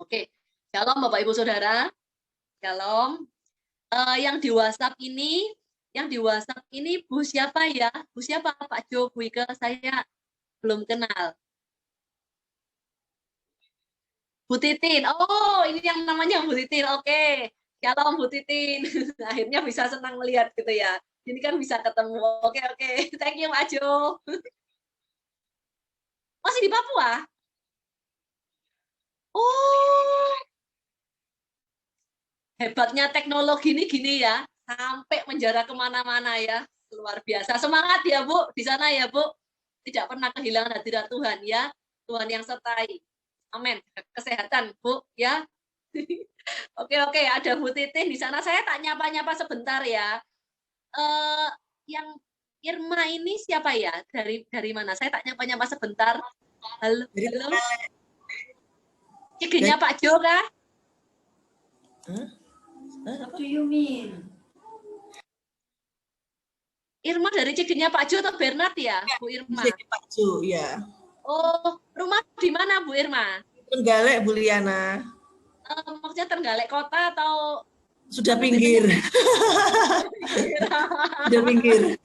Oke, shalom Bapak Ibu Saudara. Shalom. Yang di WhatsApp ini Bu siapa ya? Bu siapa? Pak Jo, Bu Ike, saya belum kenal. Bu Titin. Oh, ini yang namanya Bu Titin. Oke. Shalom Bu Titin. Akhirnya bisa senang melihat gitu ya. Ini kan bisa ketemu. Oke. Thank you Pak Jo. Masih di Papua? Oh, hebatnya teknologi ini gini ya, sampai menjara kemana-mana ya, luar biasa. Semangat ya Bu, di sana ya Bu, tidak pernah kehilangan hadirat Tuhan ya, Tuhan yang sertai. Amin. Kesehatan Bu ya. Oke, ada Bu Titin di sana. Saya tak nyapa-nyapa sebentar ya. Yang Irma ini siapa ya? Dari mana? Saya tak nyapa-nyapa sebentar. Halo. Cegenya Pak Jo kah? What do you mean? Irma dari cegenya Pak Jo atau Bernard ya, Bu Irma? Pak Jo, ya. Oh, rumah di mana Bu Irma? Trenggalek, Bu Liana. Maksudnya Trenggalek kota atau sudah pinggir? Sudah pinggir.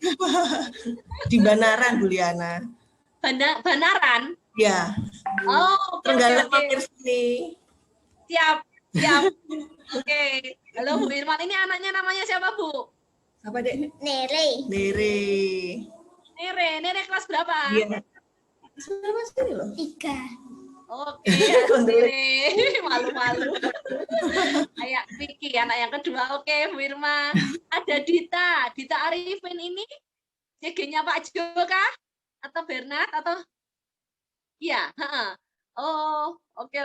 Di Banaran, Bu Liana. Banaran? Ya. Oh, Trenggalek mampir sini. Siap. Oke. Halo Bu Irma, ini anaknya namanya siapa Bu? Apa Dek? Nere. Nere kelas berapa? Iya. Sama sini loh. 3. Oke, Nere. Malu-malu. Kayak Vicky, anak yang kedua. Oke, Bu Irma. Ada Dita Arifin ini CG-nya Pak Jo kah? Atau Bernard atau? Iya, Oh, oke.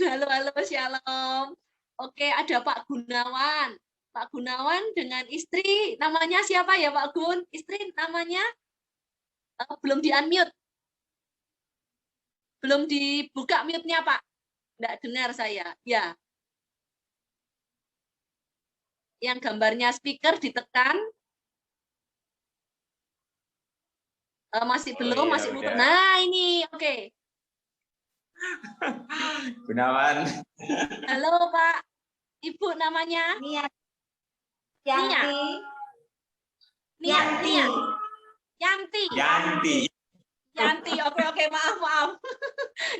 Halo, shalom. Oke, ada Pak Gunawan. Pak Gunawan dengan istri, namanya siapa ya Pak Gun? Istri namanya belum di-unmute. Belum dibuka mute-nya Pak. Enggak dengar saya. Ya. Yang gambarnya speaker ditekan. Masih belum, iya, masih muter. Nah, ini oke. Gunawan. Halo Pak. Ibu namanya? Yanti, oke, maaf.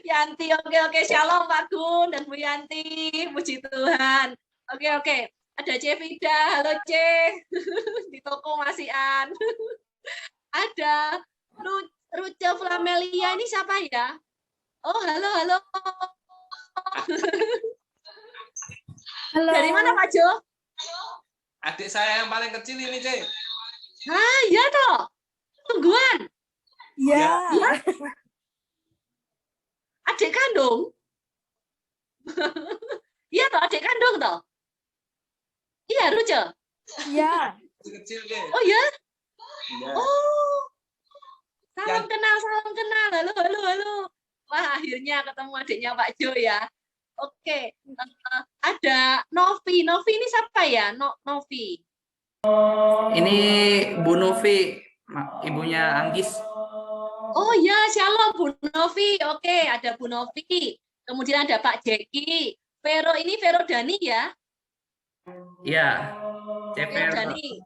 Yanti, oke, shalom Pak Gun dan Bu Yanti, puji Tuhan. Oke, ada Cevida, halo C, di toko masihan. Ada Ruce Flamelia, ini siapa ya? Oh, halo. Dari mana Pak Jo? Adik saya yang paling kecil ini, Cek. Ah, iya toh. Tungguan. Ya. Adik kandung. Iya toh, adik kandung toh. Iya, Ruce. Ya. Kecil, Cek. Oh ya? Ya. Oh. Salam kenal. Halo. Wah, akhirnya ketemu adiknya Pak Jo ya. Oke. Ada Novi. Novi ini siapa ya? Novi. Ini Bu Novi, ibunya Anggis. Oh ya, shalom Bu Novi. Oke, ada Bu Novi. Kemudian ada Pak Jeki. Vero ini Vero Dani ya? Iya. Vero Dani.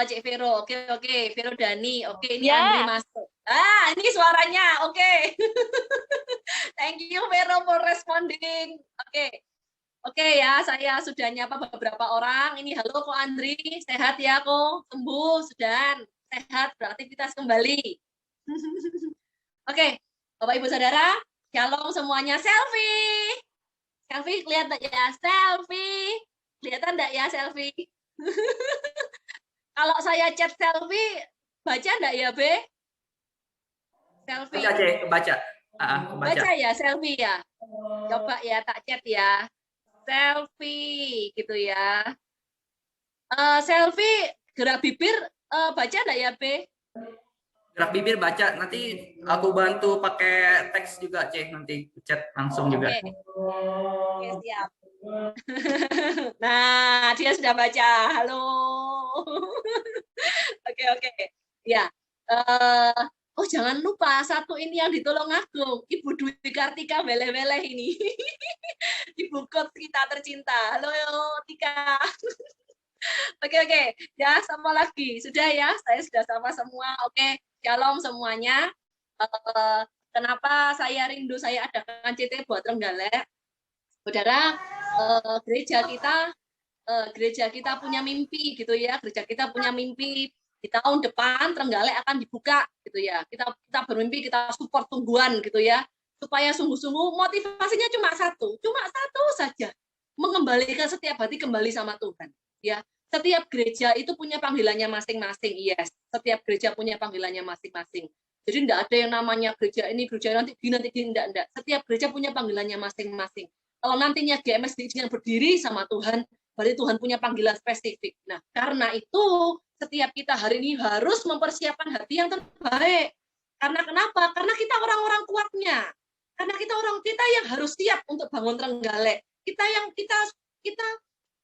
Cek Vero. Oke. Vero Dani. Oke, ini Ya. Andri masuk. Ah, ini suaranya. Oke. Thank you Vero for responding. Oke ya, saya sudah nyapa beberapa orang. Ini halo kok Andri, sehat ya kok? Sembuh, sudah sehat, beraktivitas kembali. Oke, Bapak Ibu Saudara, shalom semuanya. Selfie kelihatan ya? Selfie, kelihatan enggak ya selfie? Kalau saya chat selfie, baca enggak ya, Be? Selfie. Baca, Cek, baca. Baca ya, selfie ya. Coba ya, tak chat ya. Selfie gitu ya. Selfie gerak bibir baca enggak ya, Be? Gerak bibir baca, nanti aku bantu pakai teks juga, Cek, nanti chat langsung juga. Oke, siap. Nah, dia sudah baca. Halo. Oke. Ya. Oh, jangan lupa satu ini yang ditolong Agung, Ibu Dwi Kartika Weleh-weleh ini. Ibu coach kita tercinta. Halo Tika. Oke. Ya, sama lagi. Sudah ya, saya sudah sama semua. Oke, shalom semuanya. Kenapa saya rindu saya adakan CT buat Trenggalek? Saudara, gereja kita punya mimpi gitu ya. Gereja kita punya mimpi di tahun depan Trenggalek akan dibuka gitu ya. Kita bermimpi, kita support tungguan gitu ya. Supaya sungguh-sungguh motivasinya cuma satu saja. Mengembalikan setiap hati kembali sama Tuhan. Ya, setiap gereja itu punya panggilannya masing-masing. Yes, setiap gereja punya panggilannya masing-masing. Jadi tidak ada yang namanya gereja ini, gereja nanti, enggak. Setiap gereja punya panggilannya masing-masing. Kalau nantinya GMS yang berdiri sama Tuhan, berarti Tuhan punya panggilan spesifik. Nah, karena itu setiap kita hari ini harus mempersiapkan hati yang terbaik. Karena kenapa? Karena kita orang-orang kuatnya. Karena kita yang harus siap untuk bangun Trenggalek. Kita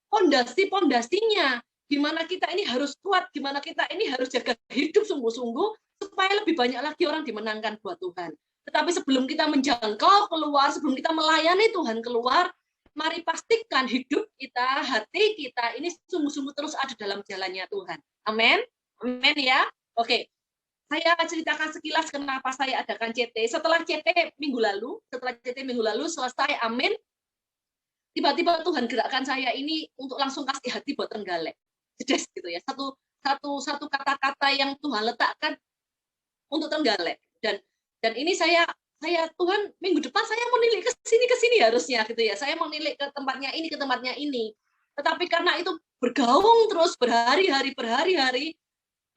pondasinya, gimana kita ini harus kuat, gimana kita ini harus jaga hidup sungguh-sungguh supaya lebih banyak lagi orang dimenangkan buat Tuhan. Tetapi sebelum kita menjangkau keluar, sebelum kita melayani Tuhan keluar, mari pastikan hidup kita, hati kita ini sungguh-sungguh terus ada dalam jalannya Tuhan. Amin. Amin ya. Oke. Saya akan ceritakan sekilas kenapa saya adakan CT. Setelah CT minggu lalu selesai, amin. Tiba-tiba Tuhan gerakkan saya ini untuk langsung kasih hati buat Trenggalek. Jedes gitu ya. Satu kata-kata yang Tuhan letakkan untuk Trenggalek. Dan ini saya Tuhan minggu depan saya mau nilik ke sini harusnya gitu ya. Saya mau nilik ke tempatnya ini. Tetapi karena itu bergaung terus berhari-hari,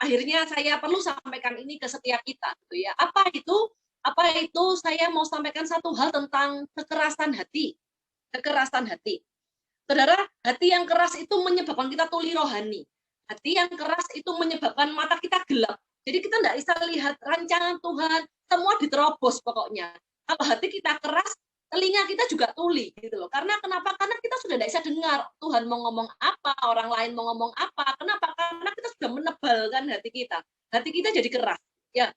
akhirnya saya perlu sampaikan ini ke setiap kita gitu ya. Apa itu? Saya mau sampaikan satu hal tentang kekerasan hati. Saudara, hati yang keras itu menyebabkan kita tuli rohani. Hati yang keras itu menyebabkan mata kita gelap. Jadi kita tidak bisa lihat rancangan Tuhan, semua diterobos pokoknya. Kalau hati kita keras, telinga kita juga tuli gitu loh. Karena kenapa? Karena kita sudah tidak bisa dengar Tuhan mau ngomong apa, orang lain mau ngomong apa. Kenapa? Karena kita sudah menebalkan hati kita. Hati kita jadi keras. Ya.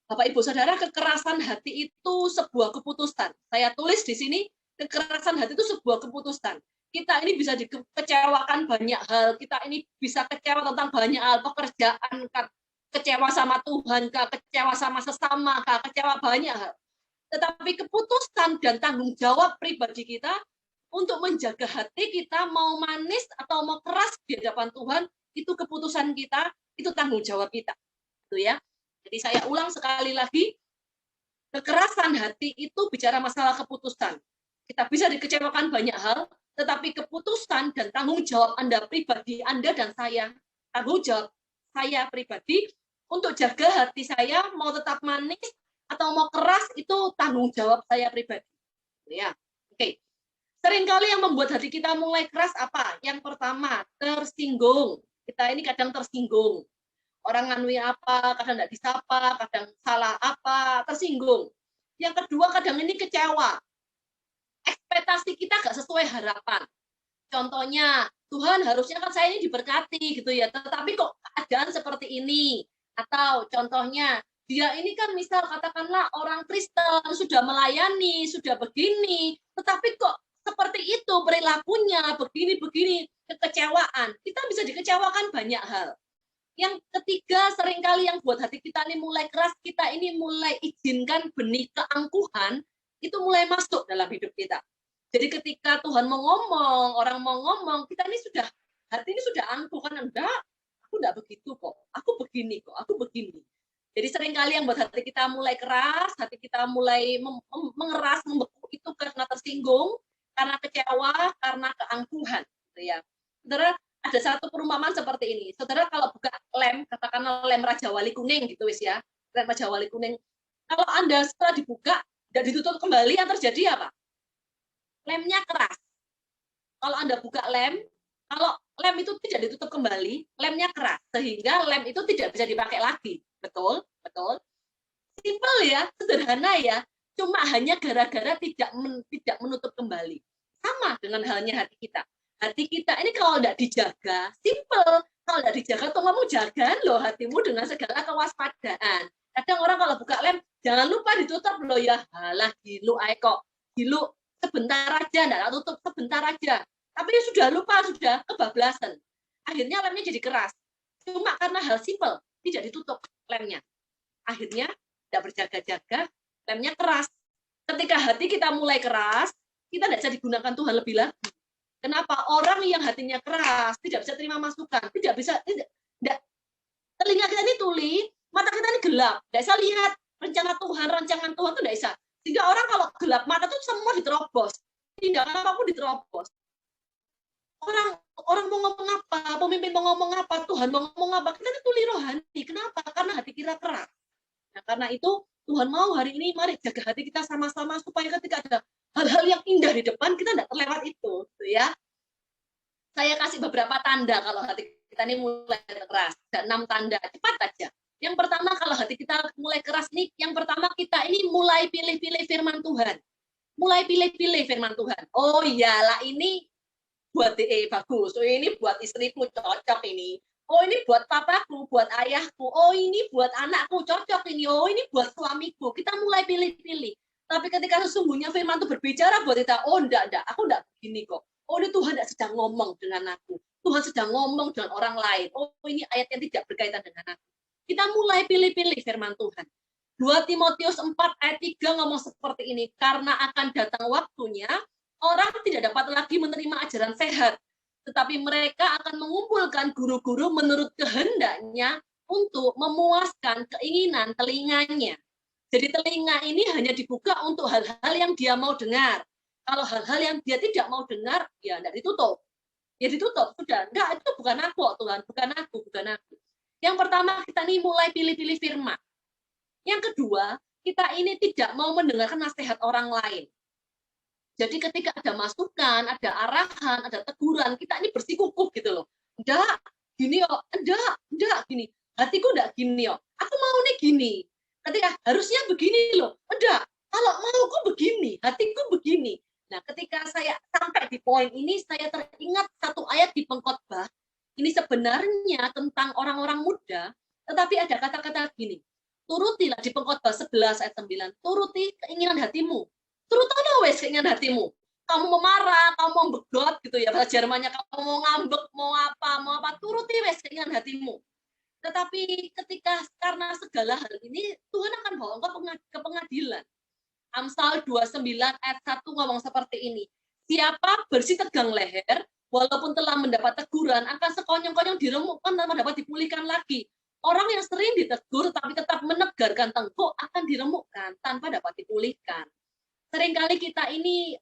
Bapak Ibu Saudara, kekerasan hati itu sebuah keputusan. Saya tulis di sini, kekerasan hati itu sebuah keputusan. Kita ini bisa dikecewakan banyak hal. Kita ini bisa kecewa tentang banyak hal, pekerjaan, kecewa sama Tuhan, kecewa sama sesama, kecewa banyak hal. Tetapi keputusan dan tanggung jawab pribadi kita untuk menjaga hati kita mau manis atau mau keras di hadapan Tuhan, itu keputusan kita, itu tanggung jawab kita. Itu ya. Jadi saya ulang sekali lagi, kekerasan hati itu bicara masalah keputusan. Kita bisa dikecewakan banyak hal, tetapi keputusan dan tanggung jawab Anda pribadi, Anda dan saya, tanggung jawab saya pribadi untuk jaga hati saya mau tetap manis atau mau keras, itu tanggung jawab saya pribadi. Ya, oke. Seringkali yang membuat hati kita mulai keras apa? Yang pertama, tersinggung. Kita ini kadang tersinggung. Orang nganui apa, kadang tidak disapa, kadang salah apa, tersinggung. Yang kedua, kadang ini kecewa. Ekspektasi kita nggak sesuai harapan. Contohnya, Tuhan harusnya kan saya ini diberkati gitu ya, tetapi kok keadaan seperti ini. Atau contohnya, dia ini kan misal katakanlah orang Kristen, sudah melayani, sudah begini, tetapi kok seperti itu perilakunya, begini-begini, kekecewaan. Kita bisa dikecewakan banyak hal. Yang ketiga, seringkali yang buat hati kita ini mulai keras, kita ini mulai izinkan benih keangkuhan, itu mulai masuk dalam hidup kita. Jadi ketika Tuhan mau ngomong, orang mau ngomong, kita ini sudah, hati ini sudah angkuh, kan enggak, aku enggak begitu kok, aku begini kok, aku begini. Jadi seringkali yang buat hati kita mulai keras, hati kita mulai mengeras, membeku itu karena tersinggung, karena kecewa, karena keangkuhan. Gitu ya. Saudara, ada satu perumpamaan seperti ini. Saudara kalau buka lem, katakanlah lem Raja Wali kuning gitu wis ya, lem Raja Wali kuning. Kalau Anda setelah dibuka dan ditutup kembali, yang terjadi apa? Lemnya keras. Kalau Anda buka lem, kalau lem itu tidak ditutup kembali, lemnya keras, sehingga lem itu tidak bisa dipakai lagi. Betul, betul. Simpel ya, sederhana ya. Cuma hanya gara-gara tidak menutup kembali. Sama dengan halnya hati kita. Hati kita ini kalau tidak dijaga, simpel. Kalau tidak dijaga, tuh kamu jaga loh hatimu dengan segala kewaspadaan. Kadang orang kalau buka lem, jangan lupa ditutup loh ya. Halah, gilu ae kok. Gilu sebentar aja, enggak tutup sebentar aja. Tapi sudah lupa, sudah kebablasan. Akhirnya lemnya jadi keras. Cuma karena hal simpel, tidak ditutup lemnya. Akhirnya tidak berjaga-jaga, lemnya keras. Ketika hati kita mulai keras, kita tidak bisa digunakan Tuhan lebih lagi. Kenapa? Orang yang hatinya keras, tidak bisa terima masukan, tidak bisa, tidak, telinga kita ini tuli, mata kita ini gelap, tidak bisa lihat rencana Tuhan, rancangan Tuhan itu tidak bisa. Sehingga orang kalau gelap mata itu semua diterobos, tindakan apapun diterobos. Orang mau ngomong apa, pemimpin mau ngomong apa, Tuhan mau ngomong apa, kita ini tuli rohani. Kenapa? Karena hati kita keras. Nah, karena itu Tuhan mau hari ini mari jaga hati kita sama-sama supaya ketika ada hal-hal yang indah di depan kita tidak terlewat itu, gitu ya. Saya kasih beberapa tanda kalau hati kita ini mulai keras. Ada 6 tanda, cepat aja. Yang pertama kalau hati kita mulai keras ini, yang pertama kita ini mulai pilih-pilih firman Tuhan. Mulai pilih-pilih firman Tuhan. Oh iyalah ini buat DE bagus. Oh ini buat istriku cocok ini. Oh ini buat papaku, buat ayahku. Oh ini buat anakku cocok ini. Oh ini buat suamiku. Kita mulai pilih-pilih. Tapi ketika sesungguhnya firman itu berbicara buat kita, oh enggak, aku enggak begini kok. Oh ini Tuhan tidak sedang ngomong dengan aku. Tuhan sedang ngomong dengan orang lain. Oh ini ayat yang tidak berkaitan dengan aku. Kita mulai pilih-pilih firman Tuhan. 2 Timotius 4 ayat 3 ngomong seperti ini. Karena akan datang waktunya, orang tidak dapat lagi menerima ajaran sehat. Tetapi mereka akan mengumpulkan guru-guru menurut kehendaknya untuk memuaskan keinginan telinganya. Jadi telinga ini hanya dibuka untuk hal-hal yang dia mau dengar. Kalau hal-hal yang dia tidak mau dengar, ya tidak ditutup. Ya ditutup, sudah. Enggak, itu bukan aku, Tuhan. Bukan aku. Yang pertama, kita ini mulai pilih-pilih firman. Yang kedua, kita ini tidak mau mendengarkan nasihat orang lain. Jadi ketika ada masukan, ada arahan, ada teguran, kita ini bersikukuh gitu loh. Enggak, gini yo. Enggak, gini. Hatiku enggak gini yo. Aku mau nih gini. Ketika harusnya begini loh. Enggak, kalau mauku begini, hatiku begini. Nah, ketika saya sampai di poin ini, saya teringat satu ayat di Pengkhotbah. Ini sebenarnya tentang orang-orang muda, tetapi ada kata-kata gini. Turutilah di Pengkhotbah 11 ayat 9. Turuti keinginan hatimu. Turutlah wes keinginan hatimu. Kamu mau marah, kamu mau begot gitu ya. Bahasa Jermannya kamu mau ngambek, mau apa, turuti wes keinginan hatimu. Tetapi ketika karena segala hal ini, Tuhan akan bawa engkau ke pengadilan. Amsal 29 ayat 1 ngomong seperti ini. Siapa bersih tegang leher, walaupun telah mendapat teguran, akan sekonyong-konyong diremukkan dan dapat dipulihkan lagi. Orang yang sering ditegur tapi tetap menegarkan tengkuk akan diremukkan tanpa dapat dipulihkan. Seringkali kita ini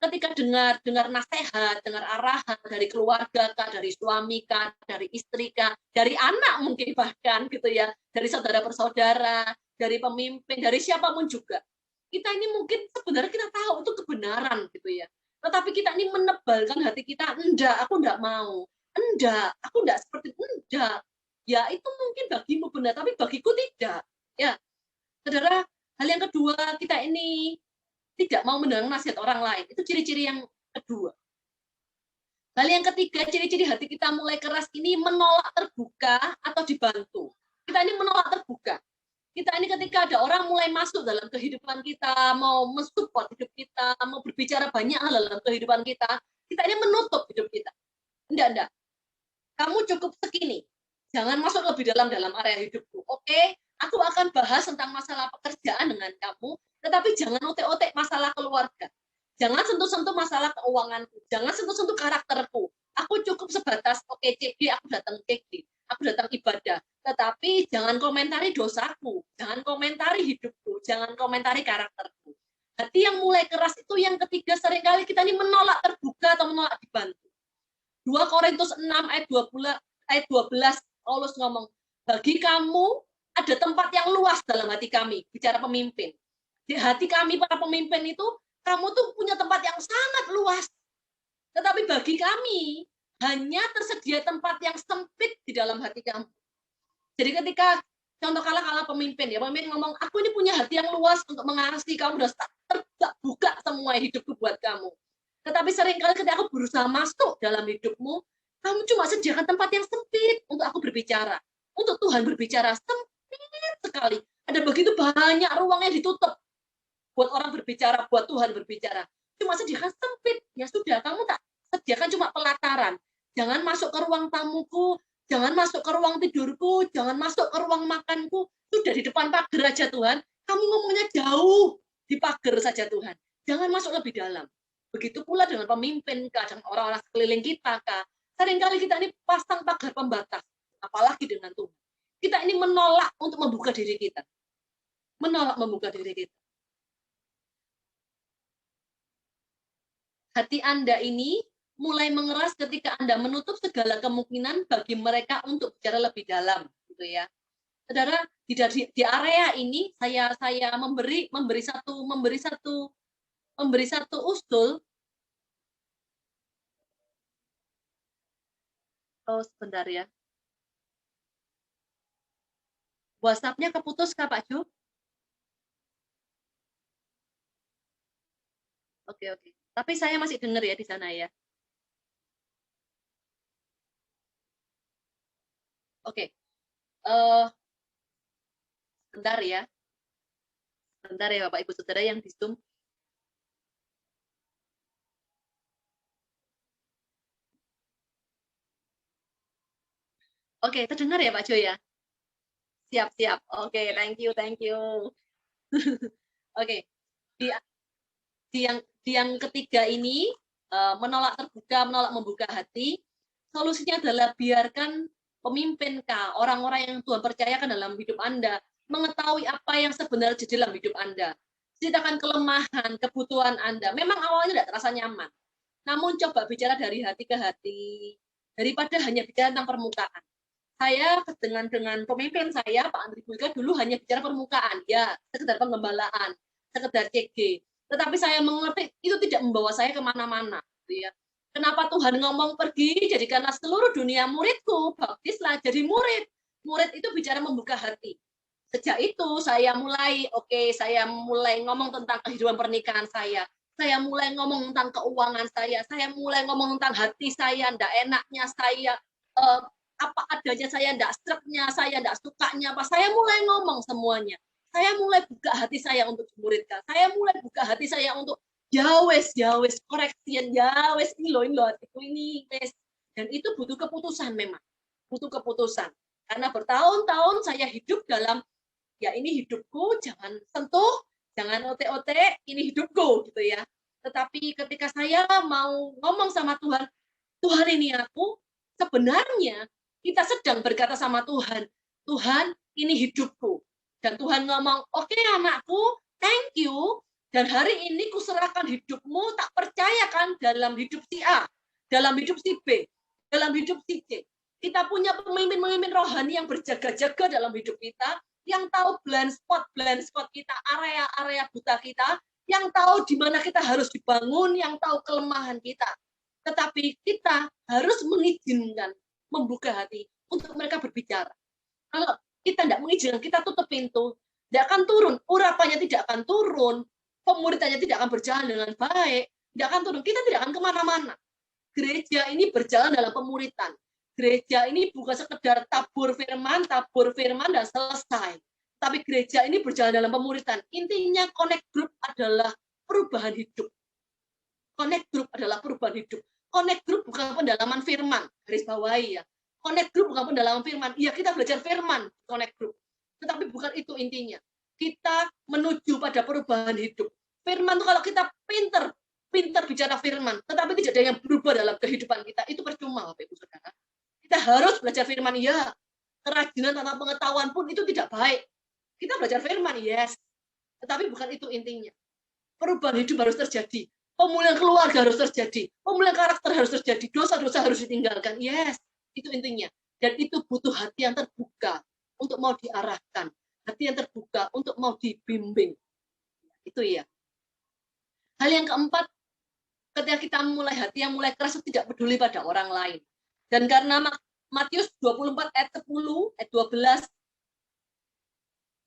ketika dengar nasihat, dengar arahan dari keluarga kah, dari suami kah, dari istri kah, dari anak mungkin bahkan gitu ya, dari saudara bersaudara, dari pemimpin, dari siapapun juga. Kita ini mungkin sebenarnya kita tahu itu kebenaran gitu ya. Tetapi kita ini menebalkan hati kita, enggak, aku enggak mau. Enggak, aku enggak seperti itu, enggak. Ya itu mungkin bagimu benar, tapi bagiku tidak. Ya, saudara, hal yang kedua, kita ini tidak mau mendengar nasihat orang lain. Itu ciri-ciri yang kedua. Hal yang ketiga, ciri-ciri hati kita mulai keras ini menolak terbuka atau dibantu. Kita ini menolak terbuka. Kita ini ketika ada orang mulai masuk dalam kehidupan kita, mau mensupport hidup kita, mau berbicara banyak hal dalam kehidupan kita ini menutup hidup kita. Enggak. Kamu cukup segini. Jangan masuk lebih dalam area hidupku. Oke, aku akan bahas tentang masalah pekerjaan dengan kamu, tetapi jangan otek-otek masalah keluarga. Jangan sentuh-sentuh masalah keuanganku. Jangan sentuh-sentuh karakterku. Aku cukup sebatas, oke, CG, aku datang CG. Aku datang ibadah. Tetapi jangan komentari dosaku. Jangan komentari hidupku. Jangan komentari karakterku. Hati yang mulai keras itu yang ketiga, seringkali kita ini menolak terbuka atau menolak dibantu. 2 Korintus 6 ayat 12, Paulus ngomong, bagi kamu ada tempat yang luas dalam hati kami. Bicara pemimpin. Di hati kami para pemimpin itu, kamu tuh punya tempat yang sangat luas. Tetapi bagi kami, hanya tersedia tempat yang sempit di dalam hati kamu. Jadi ketika, contoh kala pemimpin, ya pemimpin ngomong, aku ini punya hati yang luas untuk mengasihi kamu, sudah terbuka semua hidupku buat kamu. Tetapi seringkali ketika aku berusaha masuk dalam hidupmu, kamu cuma sediakan tempat yang sempit untuk aku berbicara. Untuk Tuhan berbicara, sempit sekali. Ada begitu banyak ruang yang ditutup. buat orang berbicara, buat Tuhan berbicara. Cuma sediakan sempit, ya sudah, kamu tak sediakan cuma pelataran. Jangan masuk ke ruang tamuku, jangan masuk ke ruang tidurku, jangan masuk ke ruang makanku. Sudah di depan pagar aja Tuhan, kamu ngomongnya jauh di pagar saja Tuhan. Jangan masuk lebih dalam. Begitu pula dengan pemimpin, dengan orang-orang sekeliling kita, Kak. Seringkali kita ini pasang pagar pembatas, apalagi dengan Tuhan. Kita ini menolak untuk membuka diri kita. Menolak membuka diri kita. Hati Anda ini mulai mengeras ketika Anda menutup segala kemungkinan bagi mereka untuk bicara lebih dalam, gitu ya. Saudara, di area ini saya memberi satu usul. Oh, sebentar ya. WhatsApp-nya keputus Kak Pak Jo? Oke. Tapi saya masih dengar ya di sana ya. Oke. Sebentar ya. Sebentar ya Bapak Ibu Saudara yang di Zoom. Oke, terdengar ya Pak Jo ya? Siap. Oke, thank you. Oke. Di yang ketiga ini, menolak terbuka, menolak membuka hati, solusinya adalah biarkan pemimpin Kak, orang-orang yang Tuhan percayakan dalam hidup Anda, mengetahui apa yang sebenarnya di dalam hidup Anda. Ceritakan kelemahan, kebutuhan Anda. Memang awalnya tidak terasa nyaman. Namun coba bicara dari hati ke hati, daripada hanya bicara tentang permukaan. Saya dengan pemimpin saya, Pak Andri Bulga, dulu hanya bicara permukaan, ya, sekedar penggembalaan, sekedar CG. Tetapi saya mengerti itu tidak membawa saya kemana-mana. Gitu ya. Kenapa Tuhan ngomong pergi, jadikanlah seluruh dunia muridku, baptislah jadi murid. Murid itu bicara membuka hati. Sejak itu saya mulai ngomong tentang kehidupan pernikahan saya. Saya mulai ngomong tentang keuangan saya mulai ngomong tentang hati saya, ndak enaknya saya, apa adanya saya, ndak streknya saya, ndak sukanya apa. Saya mulai ngomong semuanya. Saya mulai buka hati saya untuk dimuridkan. Saya mulai buka hati saya untuk Yawes, koreksian, Yawes, ini loh hatiku ini, wes. Dan itu butuh keputusan memang. Butuh keputusan. Karena bertahun-tahun saya hidup dalam, ya ini hidupku, jangan sentuh, jangan ote-ote, ini hidupku, gitu ya. Tetapi ketika saya mau ngomong sama Tuhan, Tuhan ini aku, sebenarnya kita sedang berkata sama Tuhan, Tuhan ini hidupku. Dan Tuhan ngomong, oke anakku, thank you. Dan hari ini kuserahkan hidupmu, tak percayakan dalam hidup si A, dalam hidup si B, dalam hidup si C. Kita punya pemimpin-pemimpin rohani yang berjaga-jaga dalam hidup kita, yang tahu blind spot kita, area-area buta kita, yang tahu di mana kita harus dibangun, yang tahu kelemahan kita. Tetapi kita harus mengizinkan, membuka hati untuk mereka berbicara. Kalau kita tidak mengizinkan, kita tutup pintu, tidak akan turun, urapannya tidak akan turun, pemuridannya tidak akan berjalan dengan baik, tidak akan turun, kita tidak akan kemana-mana. Gereja ini berjalan dalam pemuritan. Gereja ini bukan sekedar tabur firman dan selesai. Tapi gereja ini berjalan dalam pemuritan. Intinya connect group adalah perubahan hidup. Connect group adalah perubahan hidup. Connect group bukan pendalaman firman, garis bawahi ya. Connect group bukan pendalaman firman. Iya, kita belajar firman, connect group. Tetapi bukan itu intinya. Kita menuju pada perubahan hidup. Firman itu kalau kita pinter bicara firman, tetapi tidak ada yang berubah dalam kehidupan kita, itu percuma, Bapak Ibu Saudara. Kita harus belajar firman, ya. Kerajinan tentang pengetahuan pun itu tidak baik. Kita belajar firman, yes. Tetapi bukan itu intinya. Perubahan hidup harus terjadi. Pemulihan keluarga harus terjadi. Pemulihan karakter harus terjadi. Dosa-dosa harus ditinggalkan, yes. Itu intinya. Dan itu butuh hati yang terbuka untuk mau diarahkan. Hati yang terbuka untuk mau dibimbing. Itu ya. Hal yang keempat, ketika kita mulai hati yang mulai keras, tidak peduli pada orang lain. Dan karena Matius 24 ayat 10, ayat 12,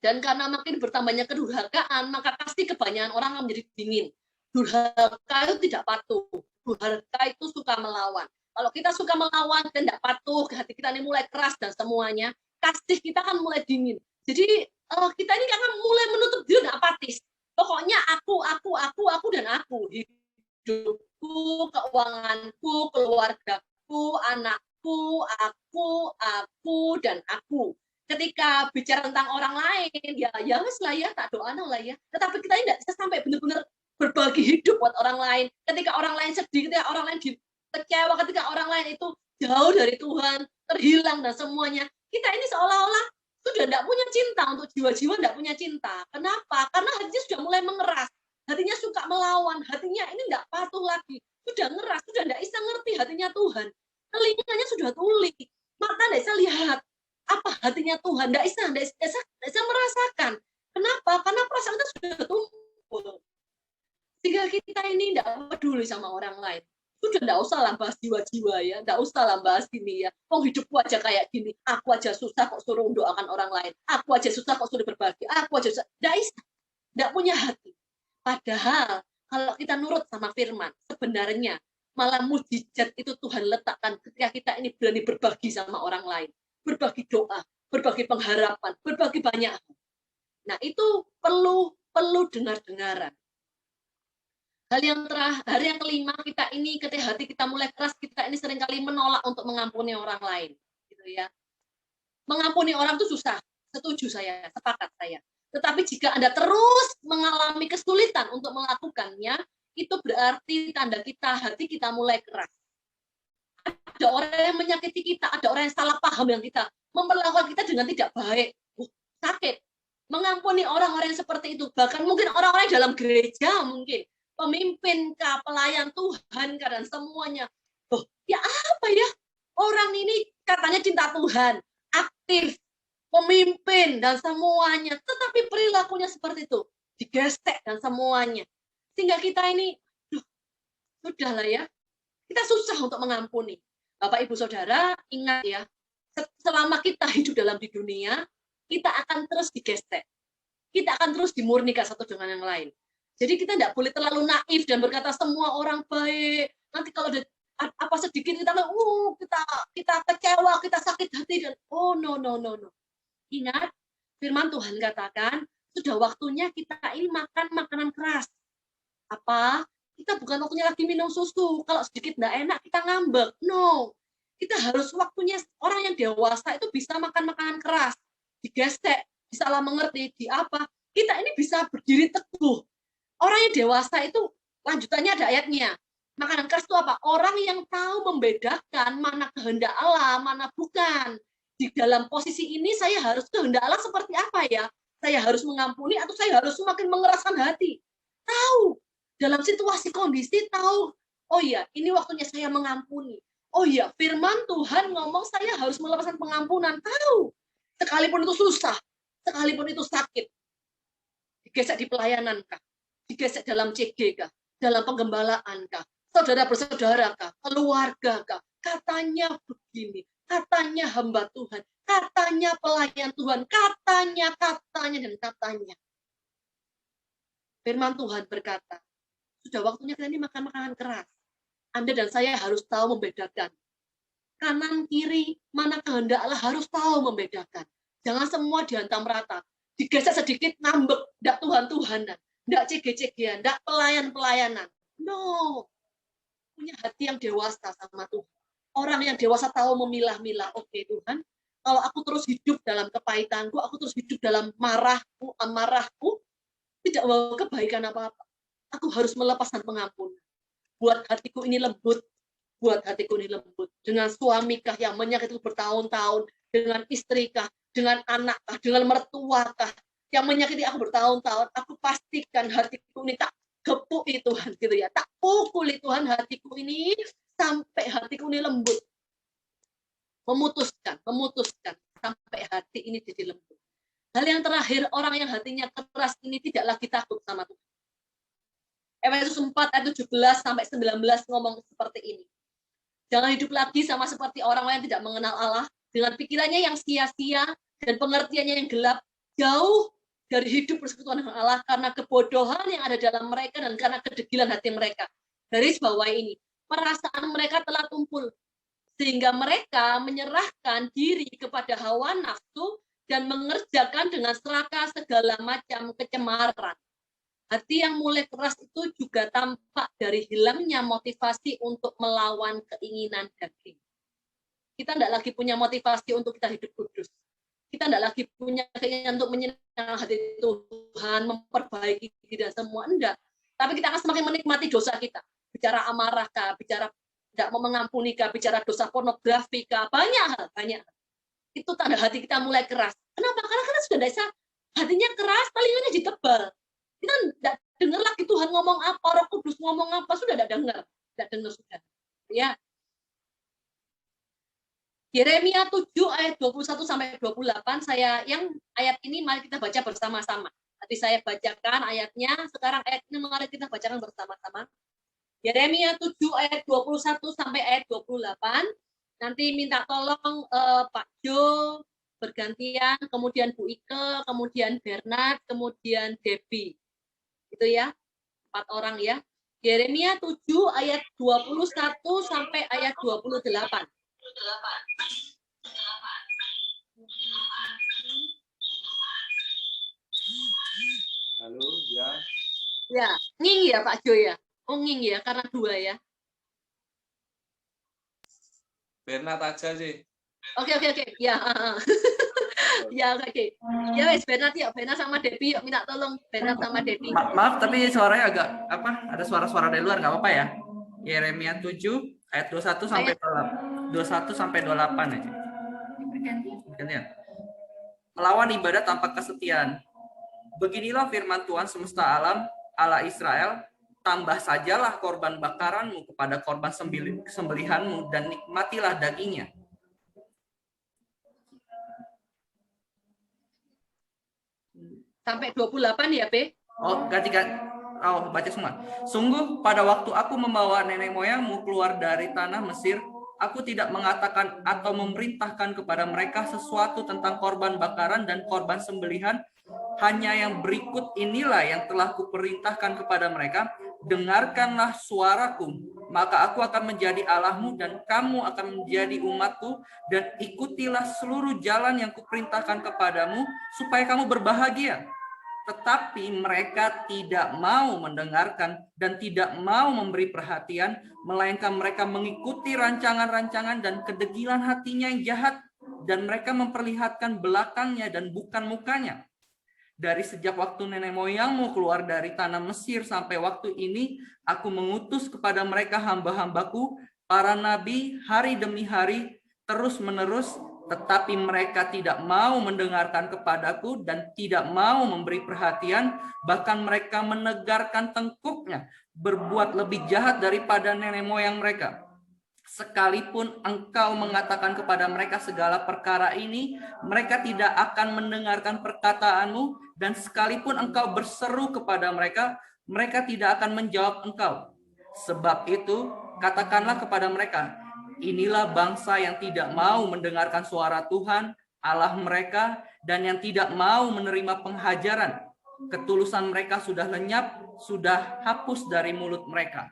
dan karena makin bertambahnya kedurhakaan, maka pasti kebanyakan orang akan menjadi dingin. Durhaka itu tidak patuh. Durhaka itu suka melawan. Kalau kita suka melawan dan tidak patuh, hati kita ini mulai keras dan semuanya, kasih kita akan mulai dingin. Jadi kita ini akan mulai menutup diri dan apatis. Pokoknya dan aku. Hidupku, keuanganku, keluargaku, anakku, aku, dan aku. Ketika bicara tentang orang lain, ya wes lah ya, tak doa lah ya. Tetapi kita tidak bisa sampai benar-benar berbagi hidup buat orang lain. Ketika orang lain sedih, ketika orang lain kecewa, ketika orang lain itu jauh dari Tuhan, terhilang dan semuanya, kita ini seolah-olah sudah tidak punya cinta, untuk jiwa-jiwa tidak punya cinta. Kenapa? Karena hatinya sudah mulai mengeras, hatinya suka melawan, hatinya ini tidak patuh lagi, sudah ngeras, sudah tidak bisa ngerti hatinya Tuhan. Telinganya sudah tuli, mata tidak bisa lihat apa hatinya Tuhan, tidak bisa merasakan. Kenapa? Karena perasaan kita sudah tumpul. Sehingga kita ini tidak peduli sama orang lain. Sudah tidak usah lah bahas jiwa-jiwa ya, tidak usah lah bahas ini ya. Hidupku aja kayak gini, aku aja susah kok suruh mendoakan orang lain, aku aja susah kok suruh berbagi, aku aja susah. Tidak punya hati. Padahal kalau kita nurut sama firman, sebenarnya malah mujizat itu Tuhan letakkan ketika kita ini berani berbagi sama orang lain, berbagi doa, berbagi pengharapan, berbagi banyak hal. Nah, itu perlu dengar-dengaran. Hal yang kelima, kita ini ketika hati kita mulai keras, kita ini seringkali menolak untuk mengampuni orang lain, gitu ya. Mengampuni orang itu susah, setuju saya, sepakat saya. Tetapi jika Anda terus mengalami kesulitan untuk melakukannya, itu berarti tanda hati kita mulai keras. Ada orang yang menyakiti kita, ada orang yang salah paham yang kita, memperlakukan kita dengan tidak baik, sakit. Mengampuni orang-orang yang seperti itu, bahkan mungkin orang-orang dalam gereja, mungkin pemimpin, pelayan Tuhan, dan semuanya. Ya apa ya? Orang ini katanya cinta Tuhan, aktif, pemimpin, dan semuanya. Tetapi perilakunya seperti itu, digesek dan semuanya. Sehingga kita ini, sudahlah ya, kita susah untuk mengampuni. Bapak, Ibu, Saudara, ingat ya, selama kita hidup dalam di dunia, kita akan terus digesek. Kita akan terus dimurnikan satu dengan yang lain. Jadi kita tidak boleh terlalu naif dan berkata semua orang baik. Nanti kalau ada apa sedikit kita kecewa, kita sakit hati dan no. Ingat, firman Tuhan katakan sudah waktunya kita ini makan makanan keras. Apa? Kita bukan waktunya lagi minum susu. Kalau sedikit tidak enak kita ngambek. No. Kita harus waktunya orang yang dewasa itu bisa makan makanan keras, digesek, disalah mengerti, di apa? Kita ini bisa berdiri teguh. Orang yang dewasa itu lanjutannya ada ayatnya. Makanan keras itu apa? Orang yang tahu membedakan mana kehendak Allah, mana bukan. Di dalam posisi ini saya harus kehendak Allah seperti apa ya? Saya harus mengampuni atau saya harus semakin mengeraskan hati? Tahu. Dalam situasi kondisi tahu. Oh iya, ini waktunya saya mengampuni. Oh iya, firman Tuhan ngomong saya harus melepaskan pengampunan. Tahu. Sekalipun itu susah, sekalipun itu sakit. Digesek di pelayanan kah? Digesek dalam CG kah? Dalam penggembalaan kah? Saudara bersaudara kah? Keluarga kah? Katanya begini, katanya hamba Tuhan, katanya pelayan Tuhan, katanya, dan katanya. Firman Tuhan berkata, sudah waktunya kita ini makan makanan keras. Anda dan saya harus tahu membedakan. Kanan, kiri, mana kehendak Allah harus tahu membedakan. Jangan semua dihantam rata. Digesek sedikit, ngambek, ndak Tuhan-Tuhanan. Tidak cege-cegean, tidak pelayan-pelayanan. No. Punya hati yang dewasa sama Tuhan. Orang yang dewasa tahu memilah-milah. Oke Tuhan, kalau aku terus hidup dalam kepahitanku, aku terus hidup dalam marahku, amarahku, tidak mau kebaikan apa-apa. Aku harus melepaskan pengampunan. Buat hatiku ini lembut. Buat hatiku ini lembut. Dengan suamikah yang menyakitiku bertahun-tahun, dengan istrikah, dengan anakkah, dengan mertuakah, yang menyakiti aku bertahun-tahun, aku pastikan hatiku ini tak gepuk Tuhan, gitu ya, tak pukuli Tuhan hatiku ini sampai hatiku ini lembut, memutuskan sampai hati ini jadi lembut. Hal yang terakhir, orang yang hatinya keras ini tidak lagi takut sama Tuhan. Efesus 4 ayat 17 sampai 19 ngomong seperti ini. Jangan hidup lagi sama seperti orang-orang yang tidak mengenal Allah, dengan pikirannya yang sia-sia dan pengertiannya yang gelap, jauh dari hidup persekutuan dengan Allah karena kebodohan yang ada dalam mereka dan karena kedegilan hati mereka. Garis bawah ini, perasaan mereka telah tumpul sehingga mereka menyerahkan diri kepada hawa nafsu dan mengerjakan dengan serakah segala macam kecemaran. Hati yang mulai keras itu juga tampak dari hilangnya motivasi untuk melawan keinginan daging. Kita tidak lagi punya motivasi untuk kita hidup kudus. Kita tidak lagi punya keinginan untuk menyenangkan hati Tuhan, memperbaiki diri semua, enggak. Tapi kita akan semakin menikmati dosa kita. Bicara amarah kah, bicara tidak mau mengampuni kah, bicara dosa pornografi kah, banyak hal, banyak. Itu tanda hati kita mulai keras. Kenapa? Karena kita sudah desa hatinya keras, telingannya ditebal. Kita tidak dengar lagi Tuhan ngomong apa, Roh Kudus ngomong apa, sudah tidak dengar sudah. Ya. Yeremia 7 ayat 21 sampai 28 yang ayat ini mari kita baca bersama-sama. Tadi saya bacakan ayatnya, sekarang ayat ini mari kita bacakan bersama-sama. Yeremia 7 ayat 21 sampai ayat 28. Nanti minta tolong Pak Jo bergantian, kemudian Bu Ike, kemudian Bernard, kemudian Debbie. Itu ya, 4 orang ya. Yeremia 7 ayat 21 sampai ayat 28. Halo, ya. Ya, nging ya Pak Jo ya. Oh nging ya, karena 2 ya. Bernard aja sih. Oke. Ya, ya oke. Ya wes Bernard sama Debbie yuk, minta tolong Bernard sama Debbie. Maaf tapi suaranya agak ada suara-suara dari luar, nggak apa-apa ya. Yeremia 7 ayat 21 sampai 21 sampai 28 aja. Gantian. Melawan ibadah tanpa kesetiaan. Beginilah firman Tuhan semesta alam, Allah Israel, tambah sajalah korban bakaranmu kepada korban sembelihanmu dan nikmatilah dagingnya. Sampai 28 ya, Be? Oh, baca semua. Sungguh pada waktu aku membawa nenek moyangmu keluar dari tanah Mesir, aku tidak mengatakan atau memerintahkan kepada mereka sesuatu tentang korban bakaran dan korban sembelihan. Hanya yang berikut inilah yang telah kuperintahkan kepada mereka. Dengarkanlah suaraku, maka aku akan menjadi Allahmu dan kamu akan menjadi umatku, dan ikutilah seluruh jalan yang kuperintahkan kepadamu supaya kamu berbahagia. Tetapi mereka tidak mau mendengarkan dan tidak mau memberi perhatian, melainkan mereka mengikuti rancangan-rancangan dan kedegilan hatinya yang jahat, dan mereka memperlihatkan belakangnya dan bukan mukanya. Dari sejak waktu nenek moyangmu keluar dari tanah Mesir sampai waktu ini, aku mengutus kepada mereka hamba-hambaku, para nabi, hari demi hari, terus-menerus, tetapi mereka tidak mau mendengarkan kepadaku dan tidak mau memberi perhatian, bahkan mereka menegarkan tengkuknya, berbuat lebih jahat daripada nenek moyang mereka. Sekalipun engkau mengatakan kepada mereka segala perkara ini, mereka tidak akan mendengarkan perkataanmu, dan sekalipun engkau berseru kepada mereka, mereka tidak akan menjawab engkau. Sebab itu, katakanlah kepada mereka, inilah bangsa yang tidak mau mendengarkan suara Tuhan, Allah mereka, dan yang tidak mau menerima penghajaran. Ketulusan mereka sudah lenyap, sudah hapus dari mulut mereka.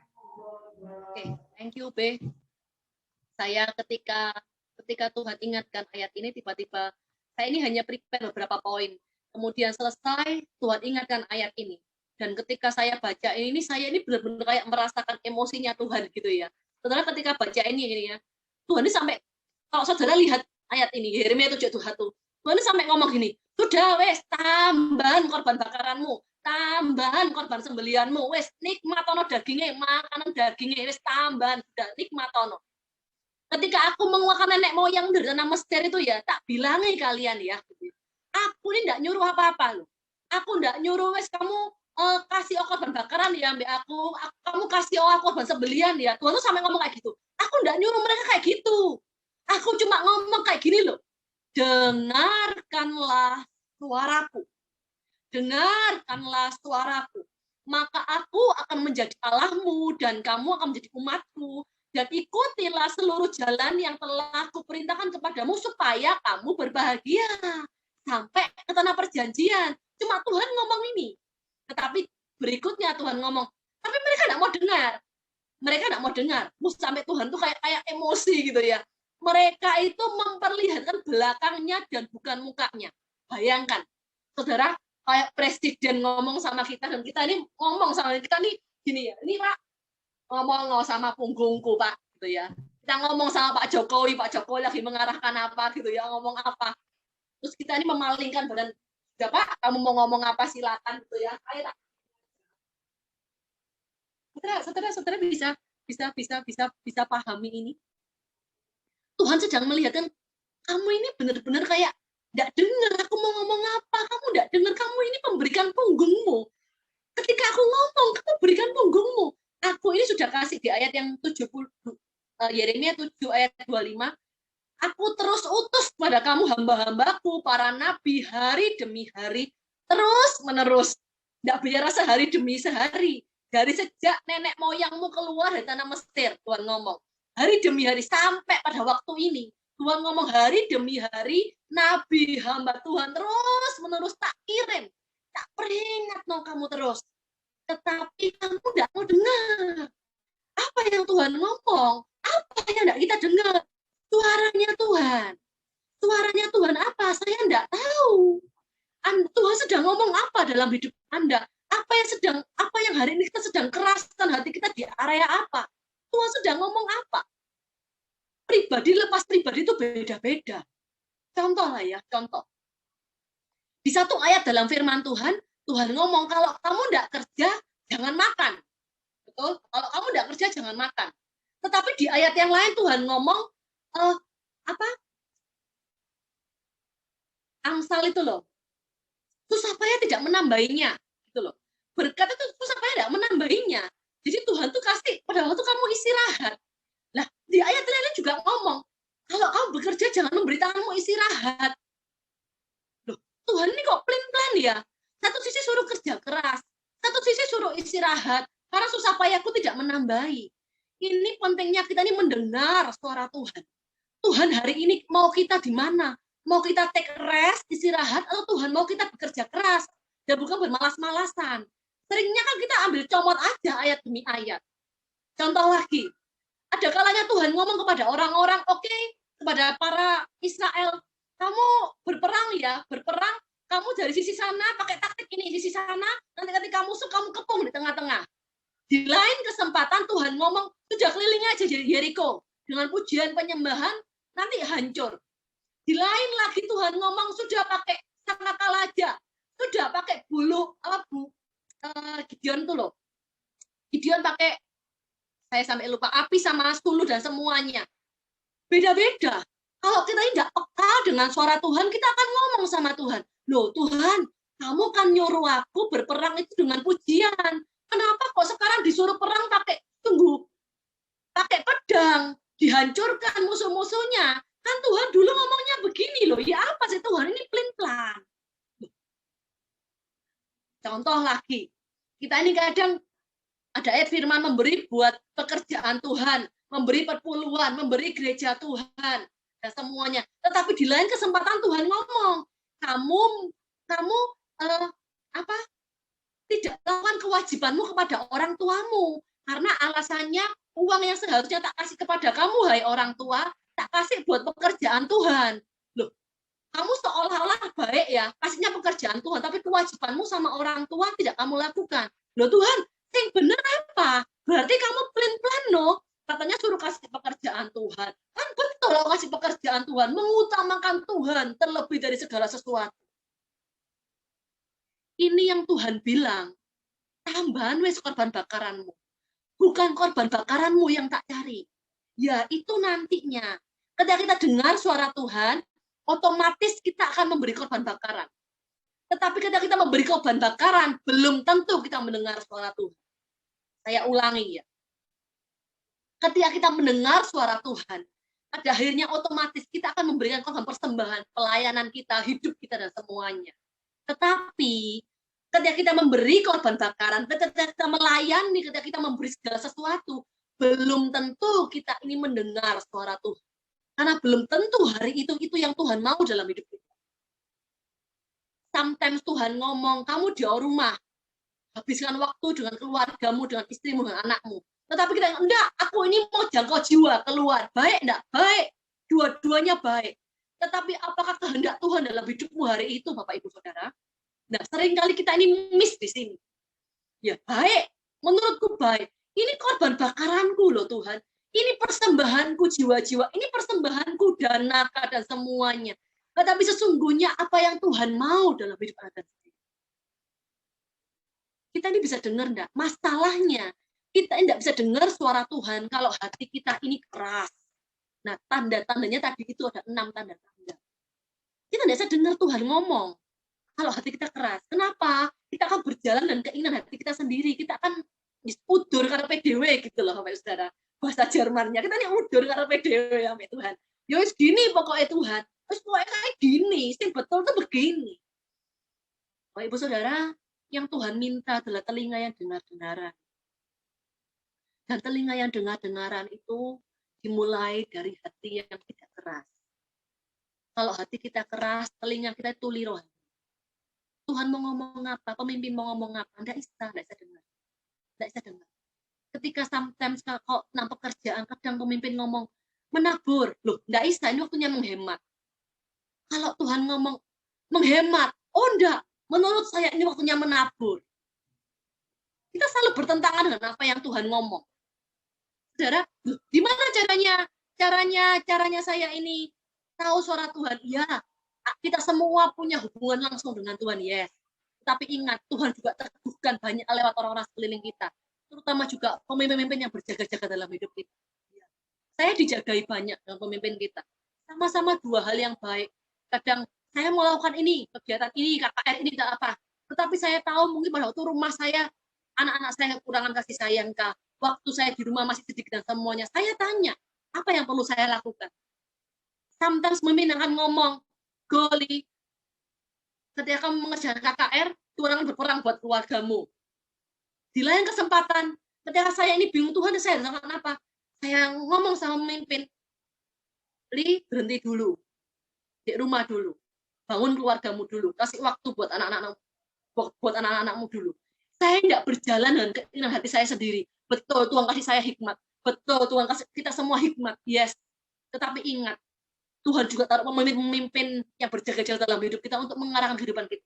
Oke, thank you, Be. Saya ketika Tuhan ingatkan ayat ini, tiba-tiba saya ini hanya prepare beberapa poin. Kemudian selesai, Tuhan ingatkan ayat ini. Dan ketika saya baca ini saya ini benar-benar kayak merasakan emosinya Tuhan gitu ya. Saudara ketika baca ini ya, Tuhan ini sampai, kalau saudara lihat ayat ini, Yeremia 7:21, Tuhan ini sampai ngomong gini, sudah wes tambahan korban bakaranmu, tambahan korban sembelianmu, wes nikmatono dagingnya, makanan dagingnya, wes tambahan, sudah nikmatono. Ketika aku mengeluarkan nenek moyang dari tanah Mesir itu ya, tak bilangi kalian ya. Aku ini enggak nyuruh apa-apa loh. Aku enggak nyuruh wes kamu kasih korban bakaran ya ambek aku, kamu kasih korban sembelian ya. Tuhan tuh sampai ngomong kayak gitu. Aku enggak nyuruh mereka kayak gitu. Aku cuma ngomong kayak gini loh. Dengarkanlah suaraku. Dengarkanlah suaraku. Maka aku akan menjadi Allahmu dan kamu akan menjadi umatku. Dan ikutilah seluruh jalan yang telah kuperintahkan kepadamu supaya kamu berbahagia sampai ke tanah perjanjian. Cuma Tuhan ngomong ini. Tetapi berikutnya Tuhan ngomong, tapi mereka tidak mau dengar. Mereka tidak mau dengar. Sampai Tuhan tuh kayak emosi gitu ya. Mereka itu memperlihatkan belakangnya dan bukan mukanya. Bayangkan, saudara, kayak presiden ngomong sama kita, dan kita ini ngomong sama kita nih gini ya, ini Pak ngomong sama punggungku Pak gitu ya. Kita ngomong sama Pak Jokowi lagi mengarahkan apa gitu ya, ngomong apa. Terus kita ini memalingkan badan, "Ya Pak, kamu mau ngomong apa silakan," gitu ya. Ayo tak. Saudara bisa pahami ini. Tuhan sedang melihatkan kamu ini benar-benar kayak tidak dengar aku mau ngomong apa, kamu tidak dengar, kamu ini memberikan punggungmu. Ketika aku ngomong, kamu berikan punggungmu. Aku ini sudah kasih di ayat yang 70, Yeremia 7 ayat 25, aku terus utus pada kamu hamba-hambaku, para nabi, hari demi hari, terus menerus. Tidak bicara sehari demi sehari. Dari sejak nenek moyangmu keluar dari tanah Mesir, Tuhan ngomong. Hari demi hari, sampai pada waktu ini. Tuhan ngomong hari demi hari, nabi, hamba Tuhan terus menerus tak kirim. Tak peringat kamu terus. Tetapi kamu tidak mau dengar. Apa yang Tuhan ngomong? Apa yang tidak kita dengar? Suaranya Tuhan. Suaranya Tuhan apa? Saya tidak tahu. Tuhan sedang ngomong apa dalam hidup Anda? Apa yang hari ini kita sedang keraskan hati kita di area apa? Tuhan sedang ngomong apa? Pribadi lepas pribadi itu beda-beda. Contoh lah ya, contoh. Di satu ayat dalam firman Tuhan, Tuhan ngomong kalau kamu tidak kerja, jangan makan. Betul? Kalau kamu tidak kerja, jangan makan. Tetapi di ayat yang lain Tuhan ngomong, Amsal itu loh. Susah payah tidak menambahinya. Gitu loh. Berkat itu susah payah tidak menambahinya. Jadi Tuhan tuh kasih pada waktu kamu istirahat. Nah, di ayat lain juga ngomong, kalau kamu bekerja jangan memberi tanganmu istirahat. Loh, Tuhan ini kok plan-plan ya? Satu sisi suruh kerja keras, satu sisi suruh istirahat, karena susah payahku tidak menambahi. Ini pentingnya kita ini mendengar suara Tuhan. Tuhan hari ini mau kita di mana? Mau kita take rest, istirahat, atau Tuhan mau kita bekerja keras dan bukan bermalas-malasan. Seringnya kan kita ambil comot aja ayat demi ayat. Contoh lagi, ada kalanya Tuhan ngomong kepada orang-orang, oke, kepada para Israel, kamu berperang ya, berperang, kamu dari sisi sana pakai taktik ini, sisi sana, nanti ketika musuh kamu kepung di tengah-tengah. Di lain kesempatan Tuhan ngomong, sudah keliling aja Yeriko, dengan pujian penyembahan, nanti hancur. Di lain lagi Tuhan ngomong, sudah pakai sangkakalaja, sudah pakai bulu, Gideon tuh loh. Gideon pakai, saya sampai lupa, api sama suluh dan semuanya. Beda-beda. Kalau kita tidak peka dengan suara Tuhan, kita akan ngomong sama Tuhan. Loh Tuhan, kamu kan nyuruh aku berperang itu dengan pujian. Kenapa kok sekarang disuruh perang pakai pedang, dihancurkan musuh-musuhnya? Kan Tuhan dulu ngomongnya begini loh. Ya apa sih Tuhan ini pelin-pelan. Contoh lagi, kita ini kadang ada ayat firman memberi buat pekerjaan Tuhan, memberi perpuluhan, memberi gereja Tuhan, dan semuanya. Tetapi di lain kesempatan Tuhan ngomong, kamu tidak lakukan kewajibanmu kepada orang tuamu, karena alasannya uang yang seharusnya tak kasih kepada kamu, hai orang tua, tak kasih buat pekerjaan Tuhan. Loh, kamu seolah-olah baik ya, kasihnya pekerjaan Tuhan, tapi kewajibanmu sama orang tua tidak kamu lakukan. Loh Tuhan, yang benar apa? Berarti kamu plan-plan no? Katanya suruh kasih pekerjaan Tuhan. Kan betul kalau kasih pekerjaan Tuhan, mengutamakan Tuhan terlebih dari segala sesuatu. Ini yang Tuhan bilang, tambahan wes korban bakaranmu. Bukan korban bakaranmu yang tak cari. Ya itu nantinya. Ketika kita dengar suara Tuhan, otomatis kita akan memberi korban bakaran. Tetapi ketika kita memberi korban bakaran, belum tentu kita mendengar suara Tuhan. Saya ulangi ya. Ketika kita mendengar suara Tuhan, pada akhirnya otomatis kita akan memberikan korban persembahan, pelayanan kita, hidup kita, dan semuanya. Tetapi ketika kita memberi korban bakaran, ketika kita melayani, ketika kita memberi segala sesuatu, belum tentu kita ini mendengar suara Tuhan. Karena belum tentu hari itu yang Tuhan mau dalam hidup kita. Sometimes Tuhan ngomong, kamu di rumah, habiskan waktu dengan keluargamu, dengan istrimu, dengan anakmu. Tetapi kita, enggak, aku ini mau jangkau jiwa keluar. Baik, enggak? Baik. Dua-duanya baik. Tetapi apakah kehendak Tuhan dalam hidupmu hari itu, Bapak Ibu Saudara? Nah, seringkali kita ini miss di sini. Ya baik, menurutku baik. Ini korban bakaranku loh Tuhan. Ini persembahanku jiwa-jiwa. Ini persembahanku dana dan semuanya. Tetapi sesungguhnya apa yang Tuhan mau dalam hidup anak dan istri. Kita ini bisa dengar enggak? Masalahnya, kita tidak bisa dengar suara Tuhan kalau hati kita ini keras. Nah, tanda-tandanya tadi itu ada 6 tanda-tanda. Kita tidak bisa dengar Tuhan ngomong kalau hati kita keras. Kenapa? Kita akan berjalan dan keinginan hati kita sendiri. Kita akan udur karena PDW gitu loh, Bapak Saudara. Bahasa Jermannya, kita ini udur karena PDW ya Tuhan. Ya wis gini pokoknya Tuhan. Wis pokoknya kayak gini, sing betul tuh begini. Bapak Ibu Saudara, yang Tuhan minta adalah telinga yang dengar-dengaran. Dan telinga yang dengar-dengaran itu dimulai dari hati yang tidak keras. Kalau hati kita keras, telinga kita tuli rohani. Tuhan mau ngomong apa, pemimpin mau ngomong apa, tidak bisa dengar. Tidak bisa dengar. Ketika sometimes kalau tentang pekerjaan, kadang pemimpin ngomong, menabur. Loh, tidak bisa, ini waktunya menghemat. Kalau Tuhan ngomong, menghemat. Oh, enggak. Menurut saya ini waktunya menabur. Kita selalu bertentangan dengan apa yang Tuhan ngomong. Saudara, gimana caranya saya ini tahu suara Tuhan? Ya, kita semua punya hubungan langsung dengan Tuhan, yes. Tapi ingat, Tuhan juga teguhkan banyak lewat orang-orang sekeliling kita. Terutama juga pemimpin-pemimpin yang berjaga-jaga dalam hidup kita. Saya dijagai banyak dengan pemimpin kita. Sama-sama dua hal yang baik. Kadang saya mau lakukan ini, kegiatan ini, KKR ini, tidak apa. Tetapi saya tahu mungkin pada waktu rumah saya, anak-anak saya kekurangan kasih sayang, Kak. Waktu saya di rumah masih sedikit dan semuanya. Saya tanya, apa yang perlu saya lakukan? Sometimes pemimpin akan ngomong, Goli, ketika kamu mengerjakan KKR, Tuhan akan berperang buat keluargamu. Di lain kesempatan, ketika saya ini bingung Tuhan, saya lakukan apa? Saya ngomong sama pemimpin, Li, berhenti dulu. Di rumah dulu. Bangun keluargamu dulu. Kasih waktu buat anak-anakmu dulu. Saya tidak berjalan dengan keinginan hati saya sendiri. Betul, Tuhan kasih saya hikmat. Betul, Tuhan kasih kita semua hikmat. Yes. Tetapi ingat, Tuhan juga taruh pemimpin yang berjaga-jaga dalam hidup kita untuk mengarahkan kehidupan kita.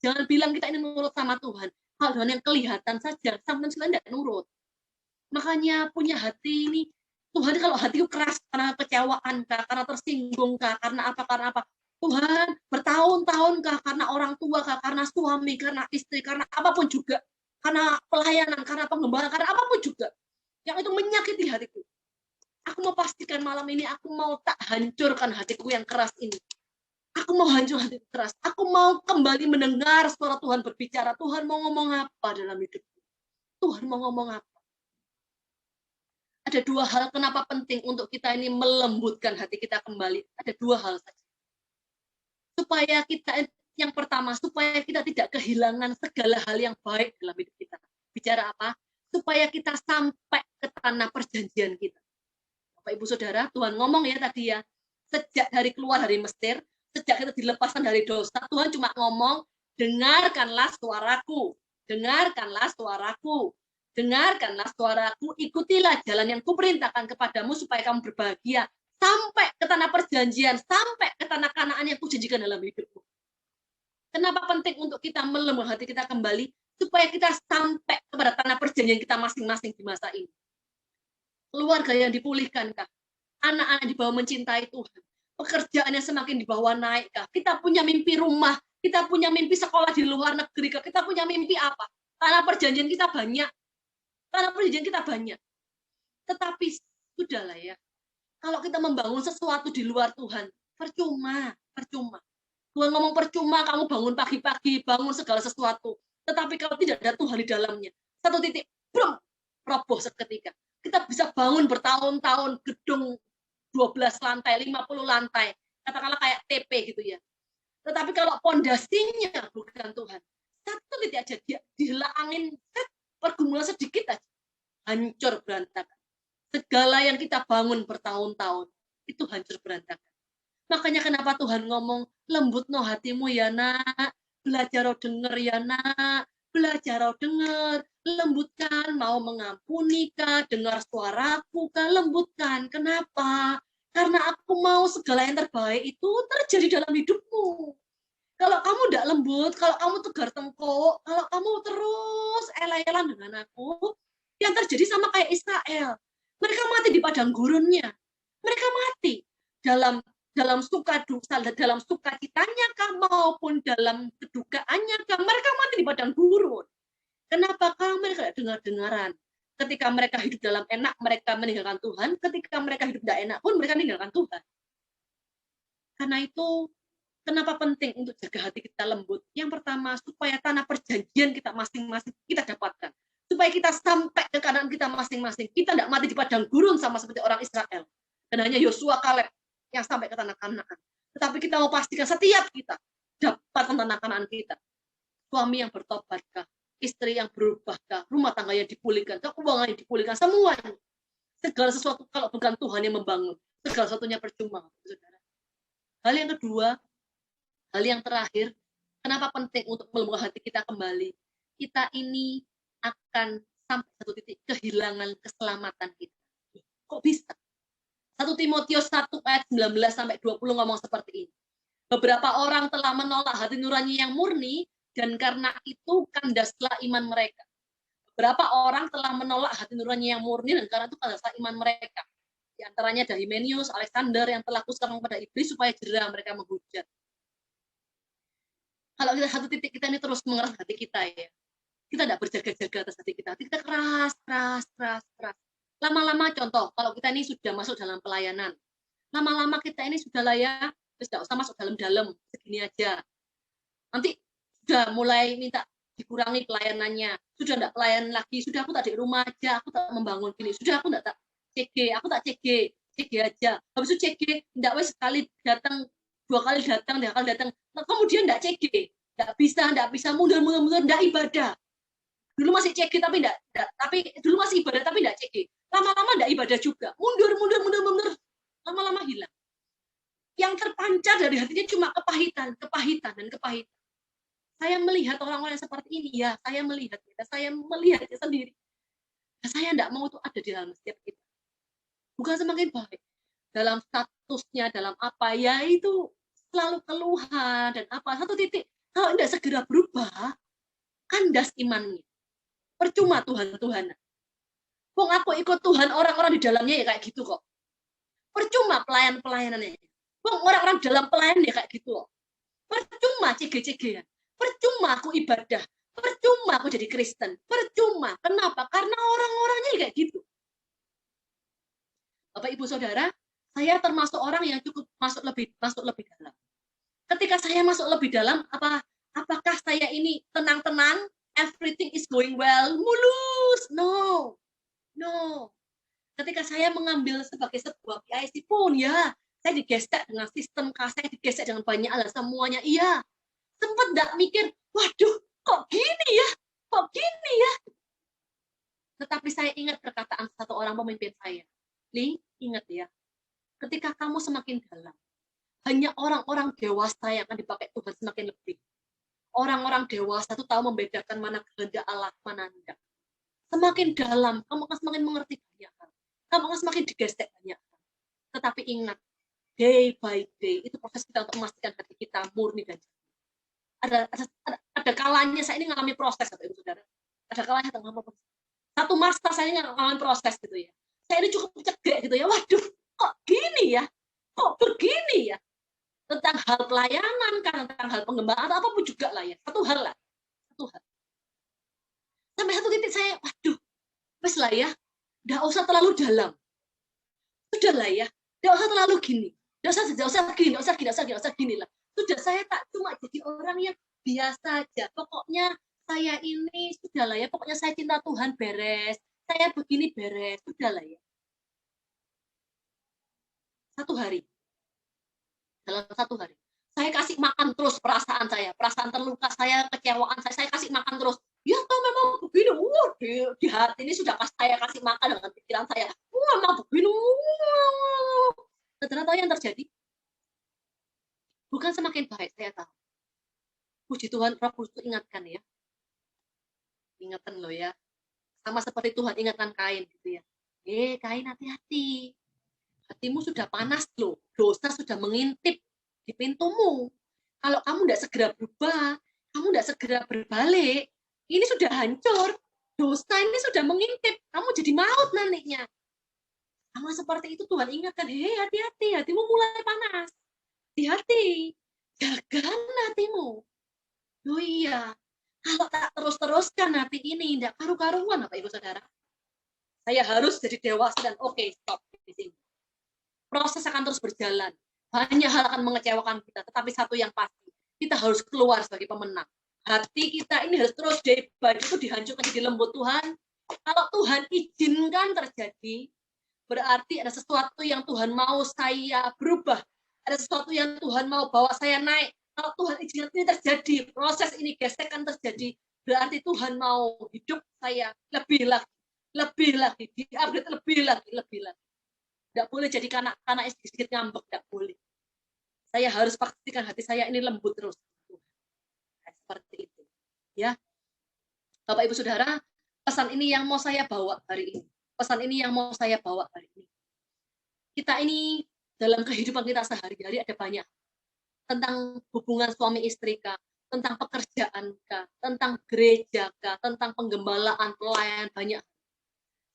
Jangan bilang kita ini nurut sama Tuhan. Hal dengan yang kelihatan saja, sometimes kita tidak nurut. Makanya punya hati ini, Tuhan kalau hatiku keras karena kecewaan, karena tersinggung, karena apa. Tuhan bertahun-tahun, karena orang tua, karena suami, karena istri, karena apapun juga. Karena pelayanan, karena pengembaraan, karena apapun juga. Yang itu menyakiti hatiku. Aku mau pastikan malam ini, aku mau tak hancurkan hatiku yang keras ini. Aku mau hancur hati keras. Aku mau kembali mendengar suara Tuhan berbicara. Tuhan mau ngomong apa dalam hidupku? Tuhan mau ngomong apa? Ada dua hal kenapa penting untuk kita ini melembutkan hati kita kembali. Ada dua hal saja. Supaya kita, yang pertama, supaya kita tidak kehilangan segala hal yang baik dalam hidup kita. Bicara apa? Supaya kita sampai ke tanah perjanjian kita. Bapak Ibu Saudara, Tuhan ngomong ya tadi ya, sejak dari keluar dari Mesir, sejak kita dilepaskan dari dosa, Tuhan cuma ngomong, dengarkanlah suaraku, dengarkanlah suaraku, dengarkanlah suaraku, ikutilah jalan yang kuperintahkan kepadamu supaya kamu berbahagia, sampai ke tanah perjanjian, sampai ke tanah Kanaan yang kujanjikan dalam hidupmu. Kenapa penting untuk kita melembutkan hati kita kembali? Supaya kita sampai kepada tanah perjanjian kita masing-masing di masa ini. Keluarga yang dipulihkan, Kak. Anak-anak di bawah mencintai Tuhan. Pekerjaan yang semakin di bawah naik, Kak. Kita punya mimpi rumah, kita punya mimpi sekolah di luar negeri, Kak. Kita punya mimpi apa? Tanah perjanjian kita banyak. Tanah perjanjian kita banyak. Tetapi sudahlah ya. Kalau kita membangun sesuatu di luar Tuhan, percuma. Tuhan ngomong percuma kamu bangun pagi-pagi, bangun segala sesuatu. Tetapi kalau tidak ada Tuhan di dalamnya, satu titik, brum, roboh seketika. Kita bisa bangun bertahun-tahun gedung 12 lantai, 50 lantai, katakanlah kayak TP gitu ya. Tetapi kalau pondasinya bukan Tuhan, satu titik aja dia dihela angin, pergumulan sedikit aja, hancur berantakan. Segala yang kita bangun bertahun-tahun, itu hancur berantakan. Makanya kenapa Tuhan ngomong, lembut no hatimu ya nak, belajar denger ya nak, belajar denger, lembutkan, mau mengampuni kah, dengar suaraku kah, lembutkan. Kenapa? Karena aku mau segala yang terbaik itu terjadi dalam hidupmu. Kalau kamu tidak lembut, kalau kamu tegar tengkuk, kalau kamu terus eleh-elan dengan aku, yang terjadi sama kayak Israel. Mereka mati di padang gurunnya. Mereka mati dalam sukacitanya kah maupun dalam kedukaannya kah, mereka mati di padang gurun. Kenapa? Karena mereka tidak dengar-dengaran. Ketika mereka hidup dalam enak, mereka meninggalkan Tuhan. Ketika mereka hidup tidak enak pun, mereka meninggalkan Tuhan. Karena itu, kenapa penting untuk jaga hati kita lembut? Yang pertama, supaya tanah perjanjian kita masing-masing kita dapatkan. Supaya kita sampai ke kanan kita masing-masing. Kita tidak mati di padang gurun sama seperti orang Israel. Dan hanya Yosua Kaleb yang sampai ke tanah Kanaan. Tetapi kita mau pastikan setiap kita dapat tanah Kanaan kita. Suami yang bertobatkah? Istri yang berubahkah? Rumah tangganya dipulihkan? Keuangan yang dipulihkan? Semuanya. Segala sesuatu kalau bukan Tuhan yang membangun. Segala sesuatunya percuma. Saudara. Hal yang kedua, hal yang terakhir, kenapa penting untuk melembutkan hati kita kembali? Kita ini akan sampai satu titik kehilangan keselamatan kita. Kok bisa? 1 Timotius 1 ayat 19 sampai 20 ngomong seperti ini. Beberapa orang telah menolak hati nurani yang murni dan karena itu kandaslah iman mereka. Beberapa orang telah menolak hati nurani yang murni dan karena itu kandaslah iman mereka. Di antaranya ada Himenius, Alexander yang telah kusam kepada iblis supaya jerah mereka menghujat. Kalau kita satu titik kita ini terus mengeras hati kita ya. Kita tidak berjaga-jaga atas hati kita. Hati kita keras. Lama-lama contoh, kalau kita ini sudah masuk dalam pelayanan. Lama-lama kita ini sudah layak, terus tidak usah masuk dalam-dalam, segini aja. Nanti sudah mulai minta dikurangi pelayanannya. Sudah tidak pelayan lagi, sudah aku tak di rumah aja, aku tak membangun gini. Sudah aku tak CG, aku tak CG aja. Habis itu CG, tidak wes sekali datang, 2 kali datang, 3 kali datang. Nah, kemudian tidak CG, tidak bisa mundur, tidak ibadah. Dulu masih CG tapi dulu masih ibadah tapi tidak CG. Lama-lama tidak ibadah juga. Mundur. Lama-lama hilang. Yang terpancar dari hatinya cuma kepahitan. Saya melihat orang-orang seperti ini ya, saya melihatnya sendiri. Saya tidak mau itu ada di dalam setiap kita. Bukan semakin baik. Dalam statusnya, dalam apa ya itu selalu keluhan dan apa. Satu titik, kalau tidak segera berubah, kandas imannya. Percuma Tuhan. Wong aku ikut Tuhan, orang-orang di dalamnya ya kayak gitu kok. Percuma pelayanannya. Wong orang-orang dalam pelayan ya kayak gitu kok. Percuma CG-CG-an. Percuma aku ibadah. Percuma aku jadi Kristen. Percuma. Kenapa? Karena orang-orangnya kayak gitu. Bapak Ibu Saudara, saya termasuk orang yang cukup masuk lebih dalam. Ketika saya masuk lebih dalam, apakah saya ini tenang-tenang, everything is going well, mulus? No. Ketika saya mengambil sebagai sebuah PIC pun, ya, saya digesek dengan sistem, saya digesek dengan banyak hal, semuanya, iya. Sempat enggak mikir, waduh, kok gini ya? Tetapi saya ingat perkataan satu orang pemimpin saya. Li, ingat ya, ketika kamu semakin dalam, hanya orang-orang dewasa yang akan dipakai Tuhan semakin lebih. Orang-orang dewasa itu tahu membedakan mana kehendak Allah, mana tidak. Semakin dalam, kamu akan semakin mengerti banyak hal. Kamu akan semakin digesek banyak hal. Tetapi ingat, day by day, itu proses kita untuk memastikan hati kita murni dan jernih. Ada kalanya saya ini mengalami proses, Bapak Ibu Saudara. Ada kalanya satu masa saya ini mengalami proses gitu ya. Saya ini cukup cegek gitu ya. Waduh, kok gini ya? Kok begini ya? Tentang hal pelayanan, tentang hal pengembangan, atau apapun juga lah ya. Satu hal. Sampai satu titik saya, waduh, wes lah ya, nggak usah terlalu dalam. Sudah lah ya, nggak usah terlalu gini. Nggak usah gini lah. Sudah, saya tak cuma jadi orang yang biasa aja. Pokoknya saya ini, sudah lah ya, pokoknya saya cinta Tuhan beres. Saya begini beres, sudah lah ya. Dalam satu hari, saya kasih makan terus perasaan saya, perasaan terluka saya, kecewaan saya kasih makan terus. Ya toh memang begini, di hati ini sudah saya kasih makan dengan pikiran saya. Memang begini. Ternyata yang terjadi bukan semakin baik, saya tahu. Puji Tuhan, Roh Kudus ingatkan ya. Ingatkan loh ya. Sama seperti Tuhan ingatkan Kain gitu ya. Kain hati-hati. Hatimu sudah panas loh. Dosa sudah mengintip di pintumu. Kalau kamu tidak segera berubah, kamu tidak segera berbalik, ini sudah hancur. Dosa ini sudah mengintip. Kamu jadi maut nantinya. Sama seperti itu Tuhan ingatkan, hei hati-hati, hatimu mulai panas. Hati-hati, jaga hatimu. Oh iya, kalau tak terus-teruskan hati ini, tidak karu-karuan Bapak Ibu Saudara. Saya harus jadi dewasa dan oke, stop di sini. Proses akan terus berjalan. Banyak hal akan mengecewakan kita, tetapi satu yang pasti, kita harus keluar sebagai pemenang. Hati kita ini harus terus daripada itu dihancurkan di lembut Tuhan. Kalau Tuhan izinkan terjadi, berarti ada sesuatu yang Tuhan mau saya berubah. Ada sesuatu yang Tuhan mau bawa saya naik. Kalau Tuhan izinkan ini terjadi, proses ini gesekan terjadi, berarti Tuhan mau hidup saya lebih lagi, di-upgrade lebih lagi. Tidak boleh jadi kanak-kanak sedikit ngambek, tidak boleh. Saya harus pastikan hati saya ini lembut terus. Seperti itu. Ya, Bapak Ibu Saudara, pesan ini yang mau saya bawa hari ini. Pesan ini yang mau saya bawa hari ini. Kita ini dalam kehidupan kita sehari-hari ada banyak. Tentang hubungan suami istri kah, tentang pekerjaan kah, tentang gereja kah, tentang penggembalaan, pelayanan, banyak.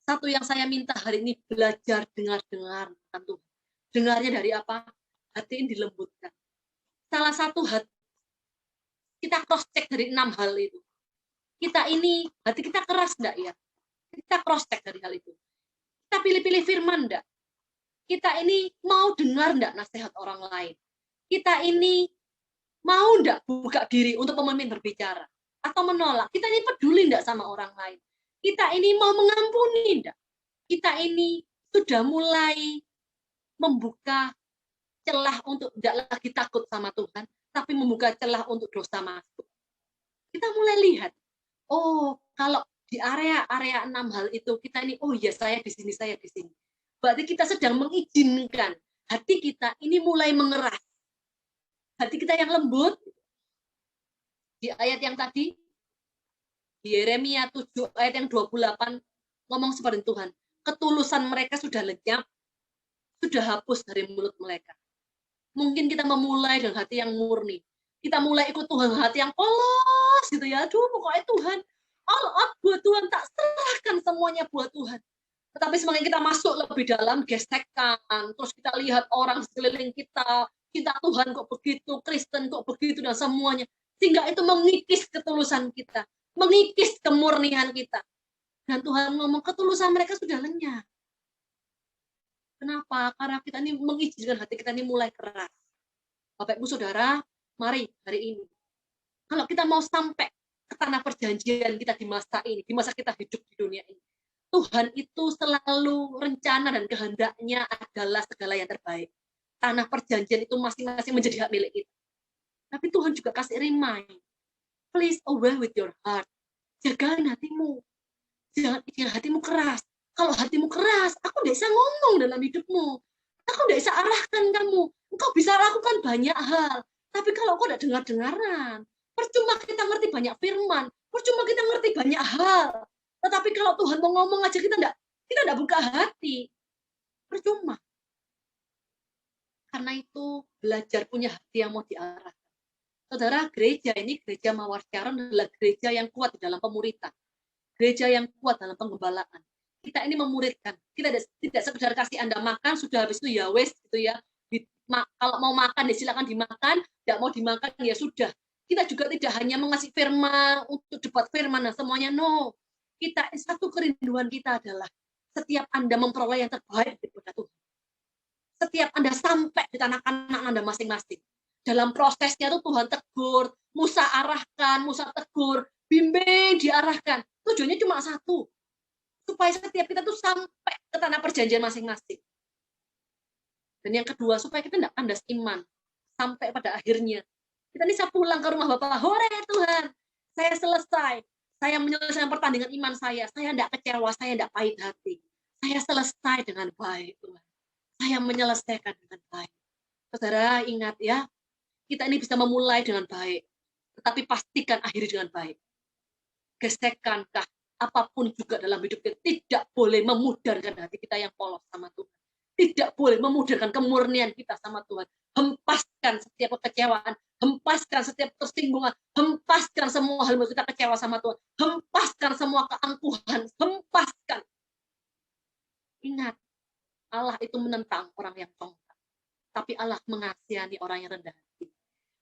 Satu yang saya minta hari ini, belajar dengar-dengar tentang Tuhan. Dengarnya dari apa? Hati ini dilembutkan. Salah satu hati, kita cross check dari 6 hal itu. Kita ini, hati kita keras enggak ya? Kita cross check dari hal itu. Kita pilih-pilih firman enggak? Kita ini mau dengar enggak nasihat orang lain? Kita ini mau enggak buka diri untuk pemimpin berbicara? Atau menolak? Kita ini peduli enggak sama orang lain? Kita ini mau mengampuni enggak? Kita ini sudah mulai membuka celah untuk tidak lagi takut sama Tuhan, tapi membuka celah untuk dosa masuk. Kita mulai lihat, oh kalau di area-area 6 hal itu kita ini, oh ya saya di sini. Berarti kita sedang mengizinkan hati kita ini mulai mengeras. Hati kita yang lembut, di ayat yang tadi, di Yeremia 7 ayat yang 28, ngomong seperti Tuhan, ketulusan mereka sudah lenyap, sudah hapus dari mulut mereka. Mungkin kita memulai dengan hati yang murni. Kita mulai ikut Tuhan hati yang polos gitu ya. Aduh, pokoknya Tuhan, all out buat Tuhan, tak serahkan semuanya buat Tuhan. Tetapi semakin kita masuk lebih dalam, gesekan, terus kita lihat orang sekeliling kita Tuhan kok begitu, Kristen kok begitu, dan semuanya. Sehingga itu mengikis ketulusan kita, mengikis kemurnian kita. Dan Tuhan ngomong, ketulusan mereka sudah lenyap. Kenapa? Karena kita ini mengizinkan hati kita ini mulai keras. Bapak Ibu Saudara, mari hari ini. Kalau kita mau sampai ke tanah perjanjian kita di masa ini, di masa kita hidup di dunia ini, Tuhan itu selalu rencana dan kehendaknya adalah segala yang terbaik. Tanah perjanjian itu masing-masing menjadi hak milik kita. Tapi Tuhan juga kasih remind, please aware with your heart. Jagain hatimu. Jangan hatimu keras. Kalau hatimu keras, aku tidak bisa ngomong dalam hidupmu. Aku tidak bisa arahkan kamu. Engkau bisa lakukan banyak hal. Tapi kalau kau tidak dengar-dengaran, percuma kita ngerti banyak firman, percuma kita ngerti banyak hal. Tetapi kalau Tuhan mau ngomong aja kita tidak buka hati, percuma. Karena itu belajar punya hati yang mau diarahkan. Saudara, gereja ini, gereja Mawar Siaran adalah gereja yang kuat di dalam pemuritan. Gereja yang kuat dalam penggembalaan. Kita ini memuridkan. Kita tidak sekedar kasih Anda makan, sudah habis itu ya wes gitu ya. Kalau mau makan ya silakan dimakan, tidak mau dimakan ya sudah. Kita juga tidak hanya mengasih firman untuk debat firman dan semuanya, no. Kita satu kerinduan kita adalah setiap Anda memperoleh yang terbaik daripada Tuhan. Setiap Anda sampai di tanah Kanaan Anda masing-masing. Dalam prosesnya itu Tuhan tegur, Musa arahkan, Musa tegur, bimbing diarahkan. Tujuannya cuma satu, supaya setiap kita tuh sampai ke tanah perjanjian masing-masing. Dan yang kedua, supaya kita tidak kandas iman. Sampai pada akhirnya. Kita bisa pulang ke rumah Bapak, hore Tuhan, saya selesai. Saya menyelesaikan pertandingan iman saya. Saya tidak kecewa, saya tidak pahit hati. Saya selesai dengan baik, Tuhan. Saya menyelesaikan dengan baik. Saudara, ingat ya, kita ini bisa memulai dengan baik. Tetapi pastikan akhiri dengan baik. Gesekankah apapun juga dalam hidup kita tidak boleh memudarkan hati kita yang polos sama Tuhan. Tidak boleh memudarkan kemurnian kita sama Tuhan. Hempaskan setiap kekecewaan, Hempaskan setiap tersinggungan, hempaskan semua hal yang kita kecewa sama Tuhan, hempaskan semua keangkuhan, hempaskan. Ingat, Allah itu menentang orang yang congkak, tapi Allah mengasihani orang yang rendah hati.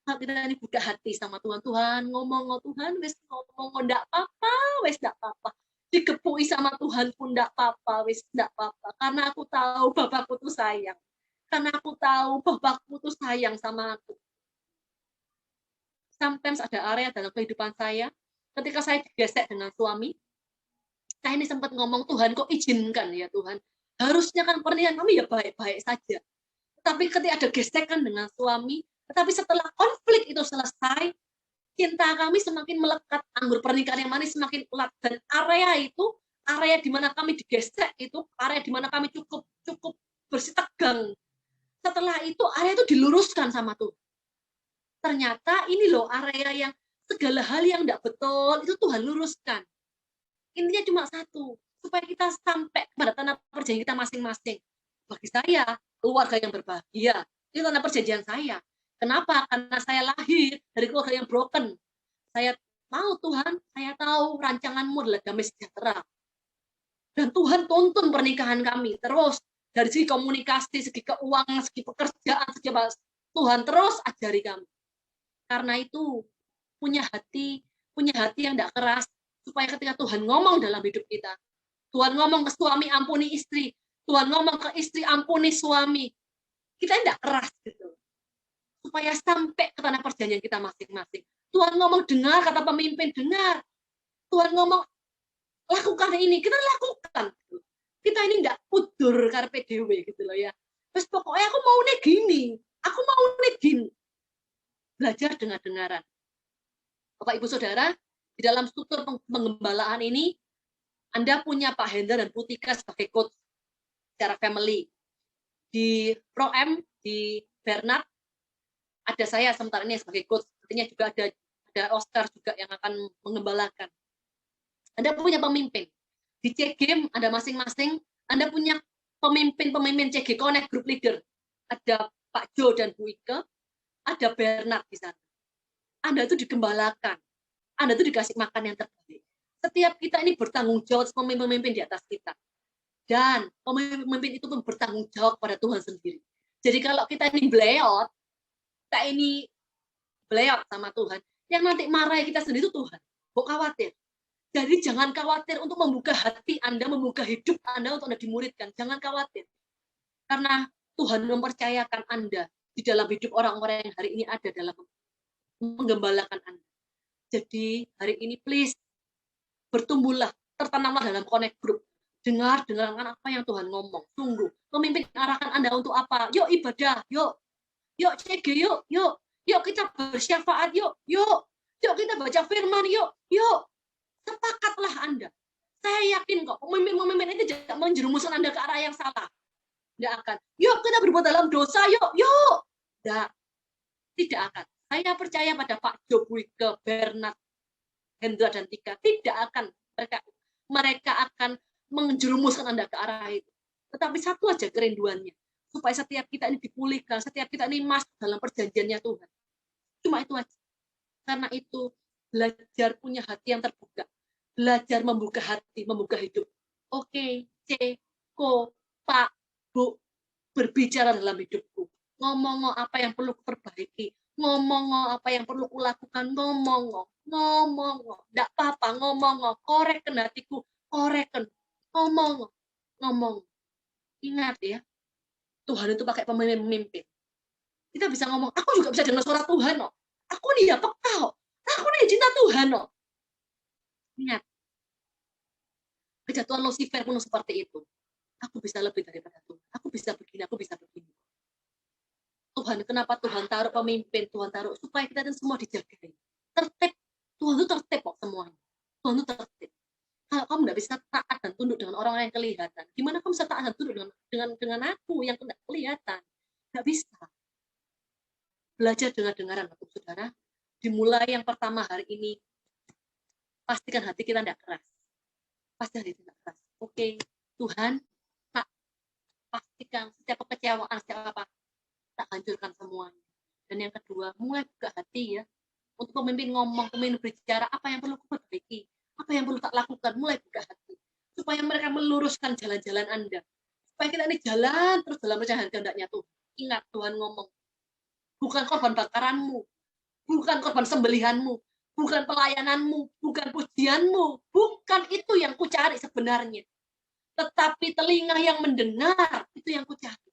Kalau kita ini buka hati sama Tuhan, Tuhan ngomong, Tuhan wes ngomong, ndak apa-apa, wes ndak apa-apa. Dikepui sama Tuhan pun ndak apa-apa, wes ndak apa-apa. Karena aku tahu Bapakku tuh sayang. Karena aku tahu Bapakku tuh sayang sama aku. Sometimes ada area dalam kehidupan saya, ketika saya digesek dengan suami, saya ini sempat ngomong, Tuhan kok izinkan ya Tuhan. Harusnya kan pernikahan kami ya baik-baik saja. Tapi ketika ada gesekan dengan suami, tetapi setelah konflik itu selesai, cinta kami semakin melekat, anggur pernikahan yang manis semakin kuat, dan area itu, area di mana kami digesek itu, area di mana kami cukup bersih tegang. Setelah itu area itu diluruskan sama Tuhan. Ternyata ini loh area yang segala hal yang tidak betul itu Tuhan luruskan. Intinya cuma satu, supaya kita sampai kepada tanah perjanjian kita masing-masing. Bagi saya, keluarga yang berbahagia, itu tanah perjanjian saya. Kenapa? Karena saya lahir dari keluarga yang broken. Saya mau Tuhan, saya tahu rancanganmu adalah damai sejahtera. Dan Tuhan tuntun pernikahan kami terus dari segi komunikasi, segi keuangan, segi pekerjaan, segi apa, Tuhan terus ajari kami. Karena itu punya hati yang tidak keras, supaya ketika Tuhan ngomong dalam hidup kita, Tuhan ngomong ke suami ampuni istri, Tuhan ngomong ke istri ampuni suami, kita tidak keras gitu. Supaya sampai ke tanah perjanjian kita masing-masing. Tuhan ngomong dengar, kata pemimpin dengar. Tuhan ngomong lakukan ini, kita lakukan. Kita ini tidak udur karpe dewe gitu loh ya. Terus pokoknya aku mau nih gini, aku mau nih gini. Belajar dengar-dengaran. Bapak Ibu Saudara, di dalam struktur pengembalaan ini, Anda punya Pak Hendra dan Putika sebagai coach secara family. Di Pro M, di Bernard, ada saya sementara ini sebagai coach. Artinya juga ada Oscar juga yang akan mengembalakan. Anda punya pemimpin. Di C Game ada masing-masing, Anda punya pemimpin CG Connect Group Leader. Ada Pak Jo dan Bu Ike, ada Bernard di sana. Anda itu digembalakan. Anda itu dikasih makan yang terbaik. Setiap kita ini bertanggung jawab pemimpin di atas kita. Dan pemimpin itu pun bertanggung jawab pada Tuhan sendiri. Jadi kalau kita ini beleot sama Tuhan, yang nanti marah kita sendiri itu Tuhan. Kok khawatir? Jadi jangan khawatir untuk membuka hati Anda, membuka hidup Anda untuk Anda dimuridkan. Jangan khawatir. Karena Tuhan mempercayakan Anda di dalam hidup orang-orang yang hari ini ada dalam menggembalakan Anda. Jadi hari ini please bertumbuhlah, tertanamlah dalam connect group. Dengarkan apa yang Tuhan ngomong. Tunggu. Pemimpin arahkan Anda untuk apa? Yuk ibadah, yuk CG, yuk kita bersyafaat, yuk kita baca firman, yuk. Sepakatlah Anda. Saya yakin kok pemimpin itu tidak menjerumuskan Anda ke arah yang salah. Tidak akan. Yuk kita berbuat dalam dosa, yuk. Tidak akan. Saya percaya pada Pak Jo, Buike, Bernard, Hendra dan Tika. Tidak akan. Mereka akan menjerumuskan Anda ke arah itu. Tetapi satu aja kerinduannya. Supaya setiap kita ini dipulihkan, setiap kita ini masuk dalam perjanjiannya Tuhan. Cuma itu aja. Karena itu, belajar punya hati yang terbuka. Belajar membuka hati, membuka hidup. Oke, Ko, Pak, Bu, berbicara dalam hidupku. Ngomong apa yang perlu kuperbaiki. Ngomong apa yang perlu kulakukan. Ngomong. Nggak apa-apa, ngomong. Koreken hatiku, koreken. Ngomong. Ingat ya, Tuhan itu pakai pemimpin. Kita bisa ngomong, aku juga bisa dengar suara Tuhan. Aku nih ya peka. Aku nih cinta Tuhan. Ingat, kejatuhan Lucifer pun seperti itu. Aku bisa lebih daripada Tuhan. Aku bisa begini. Tuhan, kenapa Tuhan taruh pemimpin? Tuhan taruh supaya kita semua dijaga. Tertib. Tuhan itu tertib kok semuanya. Tuhan itu tertib. Kalau kamu nggak bisa taat dan tunduk dengan orang yang kelihatan, gimana kamu bisa taat dan tunduk dengan aku yang tidak kelihatan? Nggak bisa. Belajar dengar-dengaran, Bapak Saudara. Dimulai yang pertama hari ini, pastikan hati kita tidak keras. Pasti hati tidak keras. Oke, Tuhan, tak pastikan setiap kekecewaan, setiap apa, tak hancurkan semuanya. Dan yang kedua, mulai buka hati ya. Untuk pemimpin ngomong, pemimpin berbicara, apa yang perlu kuperbaiki, apa yang perlu tak lakukan, mulai buka hati. Supaya mereka meluruskan jalan-jalan Anda. Supaya kita ini jalan terus dalam pencahayaan kehendaknya Tuhan. Ingat Tuhan ngomong, bukan korban bakaranmu, bukan korban sembelihanmu, bukan pelayananmu, bukan pujianmu, bukan itu yang kucari sebenarnya. Tetapi telinga yang mendengar, itu yang kucari.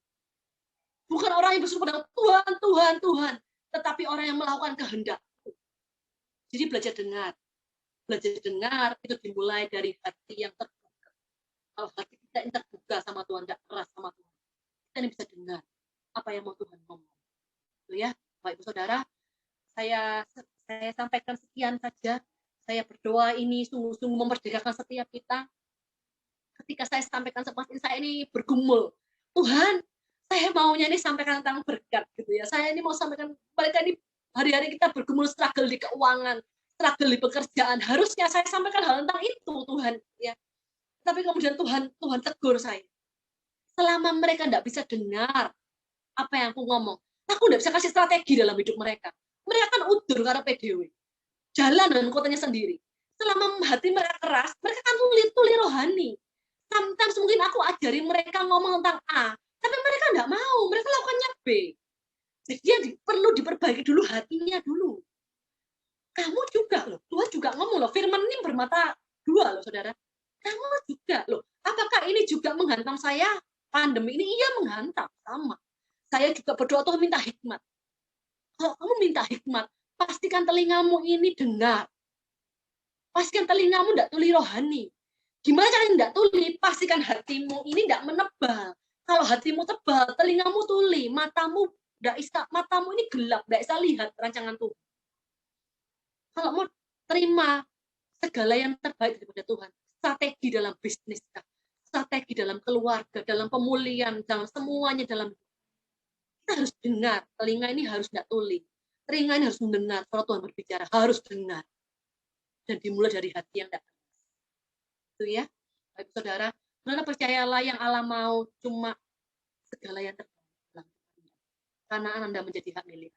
Bukan orang yang berseru pada Tuhan, Tuhan, Tuhan, tetapi orang yang melakukan kehendak. Jadi belajar dengar. Belajar dengar itu dimulai dari hati yang terbuka. Kalau hati kita yang terbuka sama Tuhan, tidak keras sama Tuhan, kita ini bisa dengar apa yang mau Tuhan ngomong. Itu ya, Bapak Ibu Saudara, saya sampaikan sekian saja. Saya berdoa ini sungguh-sungguh memerdekakan setiap kita. Ketika saya sampaikan seperti ini, saya ini bergumul. Tuhan, saya maunya ini sampaikan tentang berkat gitu ya. Saya ini mau sampaikan mereka ini hari-hari kita bergumul struggle di keuangan, struggle di pekerjaan. Harusnya saya sampaikan hal tentang itu Tuhan ya. Tapi kemudian Tuhan tegur saya. Selama mereka tidak bisa dengar apa yang aku ngomong, aku tidak bisa kasih strategi dalam hidup mereka. Mereka kan udur karena PDW. Jalan dengan kotanya sendiri. Selama hati mereka keras, mereka kan tuli rohani. Sometimes mungkin aku ajari mereka ngomong tentang A, tapi mereka tidak mau, mereka lakukannya B. Jadi dia perlu diperbaiki dulu hatinya dulu. Kamu juga loh, Tuhan juga ngomong loh, firman ini bermata dua loh saudara. Kamu juga loh, apakah ini juga menghantam saya? Pandemi ini iya menghantam, sama. Saya juga berdoa Tuhan minta hikmat. Kalau kamu minta hikmat, pastikan telingamu ini dengar. Pastikan telingamu tidak tuli rohani. Gimana caranya tidak tuli? Pastikan hatimu ini tidak menebal. Kalau hatimu tebal, telingamu tuli, matamu ini gelap, tidak bisa lihat rancangan Tuhan. Kalau mau terima segala yang terbaik daripada Tuhan, strategi dalam bisnis, strategi dalam keluarga, dalam pemulihan, dalam semuanya dalam kita harus dengar. Telinga ini harus tidak tuli. Telinga ini harus mendengar kalau Tuhan berbicara, harus dengar. Dan dimulai dari hati yang tidak itu ya, Bapak Saudara. Saudara percayalah yang Allah mau cuma segala yang terbaik karena Anda menjadi hak milik.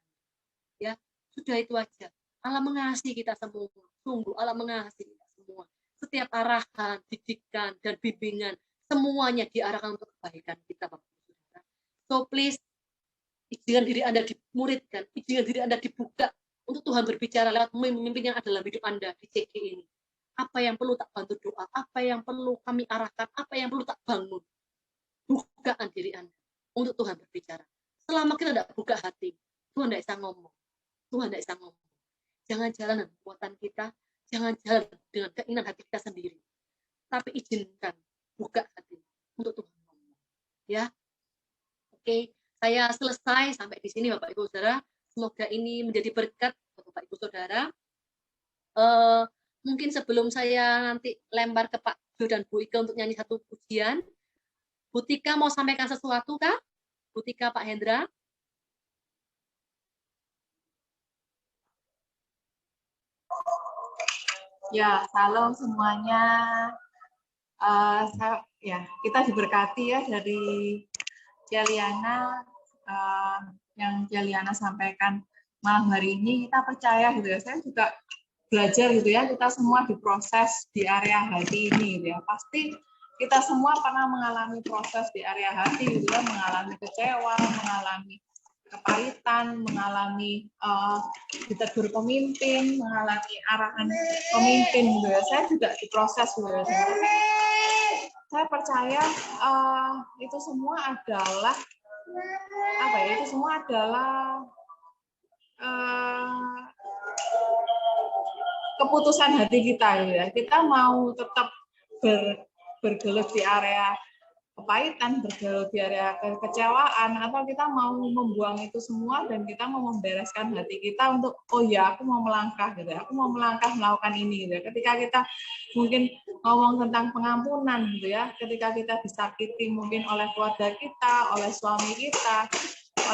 Ya, sudah itu aja. Allah mengasihi kita semua. Sungguh Allah mengasihi kita semua. Setiap arahan, didikan dan bimbingan semuanya diarahkan untuk kebaikan kita, Bapak Saudara. So please, izinkan diri Anda dimuridkan, izinkan diri Anda dibuka untuk Tuhan berbicara lewat pemimpin yang ada dalam hidup Anda di CG ini. Apa yang perlu tak bantu doa, apa yang perlu kami arahkan, apa yang perlu tak bangun. Bukaan diri Anda untuk Tuhan berbicara. Selama kita tidak buka hati, Tuhan tidak bisa ngomong. Tuhan tidak bisa ngomong. Jangan jalan dengan kekuatan kita, jangan jalan dengan keinginan hati kita sendiri. Tapi izinkan buka hati untuk Tuhan ngomong. Ya, oke. Saya selesai sampai di sini Bapak Ibu Saudara. Semoga ini menjadi berkat Bapak Ibu Saudara. Mungkin sebelum saya nanti lempar ke Pak Jo dan Bu Ika untuk nyanyi satu pujian, Bu Tika mau sampaikan sesuatu kah? Bu Tika, Pak Hendra? Ya, salam semuanya. Kita diberkati ya dari Jaliana, yang Jaliana sampaikan malam hari ini. Kita percaya gitu ya. Saya juga belajar gitu ya, kita semua diproses di area hati ini gitu ya. Pasti kita semua pernah mengalami proses di area hati gitu ya, mengalami kecewa, mengalami kepahitan, mengalami ditegur pemimpin, mengalami arahan pemimpin gitu ya. Saya juga diproses gitu ya. Saya percaya itu semua adalah itu semua adalah keputusan hati kita ya. Kita mau tetap bergelut di area kepahitan, bergelut di area kekecewaan, atau kita mau membuang itu semua dan kita mau membereskan hati kita untuk aku mau melangkah gitu ya. Aku mau melangkah melakukan ini gitu ya. Ketika kita mungkin ngomong tentang pengampunan gitu ya, ketika kita disakiti mungkin oleh keluarga kita, oleh suami kita,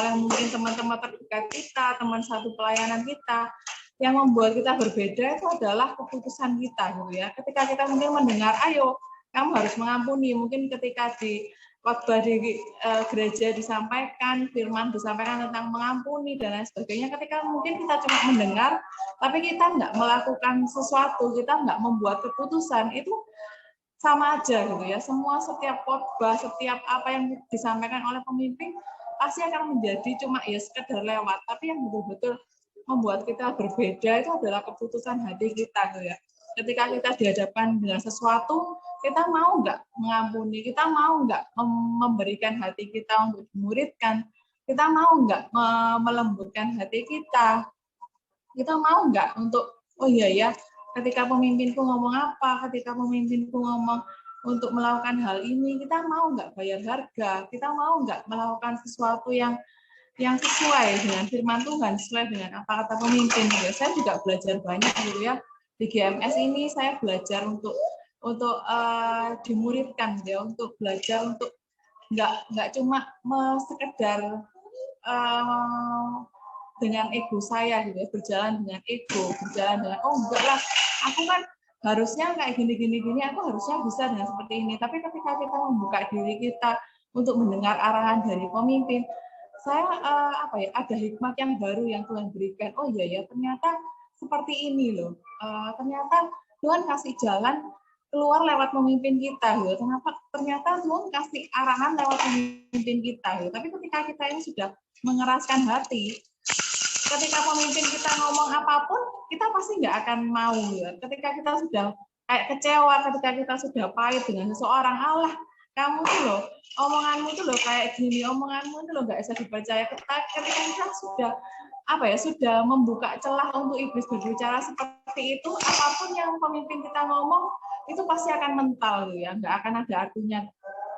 oleh mungkin teman-teman terdekat kita, teman satu pelayanan kita, yang membuat kita berbeda itu adalah keputusan kita gitu ya. Ketika kita mungkin mendengar, ayo kamu harus mengampuni, mungkin ketika di khotbah di gereja disampaikan, firman disampaikan tentang mengampuni dan lain sebagainya. Ketika mungkin kita cuma mendengar, tapi kita nggak melakukan sesuatu, kita nggak membuat keputusan, itu sama aja gitu ya. Semua setiap khotbah, setiap apa yang disampaikan oleh pemimpin pasti akan menjadi cuma ya sekedar lewat. Tapi yang betul-betul membuat kita berbeda itu adalah keputusan hati kita gitu ya. Ketika kita dihadapkan dengan sesuatu, kita mau nggak mengampuni, kita mau nggak memberikan hati kita untuk dimuridkan, kita mau nggak melembutkan hati kita mau nggak untuk, oh iya ya, ketika pemimpinku ngomong apa, ketika pemimpinku ngomong untuk melakukan hal ini, kita mau nggak bayar harga, kita mau nggak melakukan sesuatu yang sesuai dengan firman Tuhan, sesuai dengan apa kata pemimpin. Ya, saya juga belajar banyak gitu ya. Di GMS ini saya belajar untuk dimuridkan ya, untuk belajar untuk nggak cuma sekedar dengan ego saya gitu ya, berjalan dengan ego, berjalan dengan oh enggak lah, aku kan harusnya kayak gini, aku harusnya bisa dengan seperti ini. Tapi ketika kita membuka diri kita untuk mendengar arahan dari pemimpin, saya ada hikmat yang baru yang Tuhan berikan. Oh iya ya, ternyata seperti ini loh. Ternyata Tuhan kasih jalan keluar lewat pemimpin kita gitu. Ternyata Tuhan kasih arahan lewat pemimpin kita gitu. Tapi ketika kita ini sudah mengeraskan hati, ketika pemimpin kita ngomong apapun, kita pasti nggak akan mau ya. Ketika kita sudah kayak kecewa, ketika kita sudah pahit dengan seseorang, Allah, kamu tuh loh, omonganmu tuh loh kayak gini, omonganmu tuh loh nggak bisa dipercaya. Ketika kita sudah membuka celah untuk iblis berbicara seperti itu, apapun yang pemimpin kita ngomong itu pasti akan mental ya, nggak akan ada artinya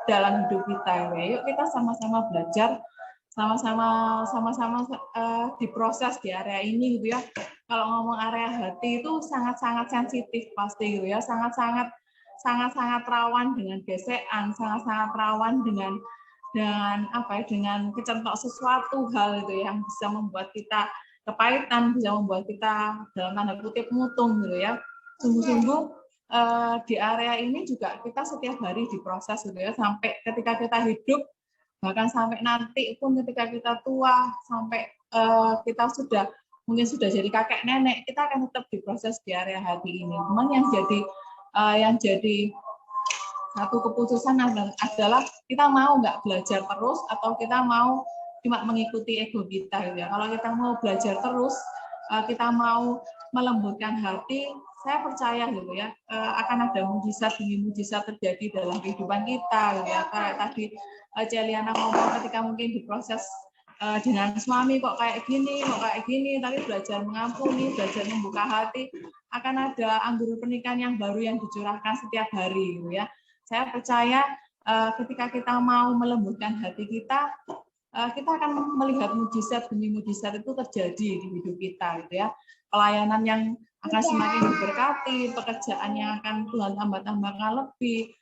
dalam hidup kita ya. Yuk kita sama-sama belajar, sama-sama diproses di area ini gitu ya. Kalau ngomong area hati itu sangat-sangat sensitif pasti gitu ya, sangat-sangat rawan dengan gesekan, sangat-sangat rawan dengan kecentok sesuatu hal itu yang bisa membuat kita kepahitan, bisa membuat kita dalam tanda kutip mutung gitu ya. Sungguh-sungguh di area ini juga kita setiap hari diproses gitu ya, sampai ketika kita hidup, bahkan sampai nanti pun ketika kita tua, sampai kita mungkin sudah jadi kakek nenek, kita akan tetap diproses di area hati ini. Cuman yang jadi satu keputusan adalah kita mau nggak belajar terus atau kita mau cuma mengikuti ego kita gitu ya. Kalau kita mau belajar terus, kita mau melembutkan hati, saya percaya gitu ya, akan ada mujizat demi mujizat terjadi dalam kehidupan kita gitu ya. Kayak tadi Celiana ngomong ketika mungkin diproses dengan suami kok kayak gini, tapi belajar mengampuni, belajar membuka hati, akan ada anggur pernikahan yang baru yang dicurahkan setiap hari gitu ya. Saya percaya ketika kita mau melembutkan hati kita akan melihat mujizat demi mujizat itu terjadi di hidup kita gitu ya. Pelayanan yang akan semakin diberkati, pekerjaan yang akan Tuhan tambahkan lebih,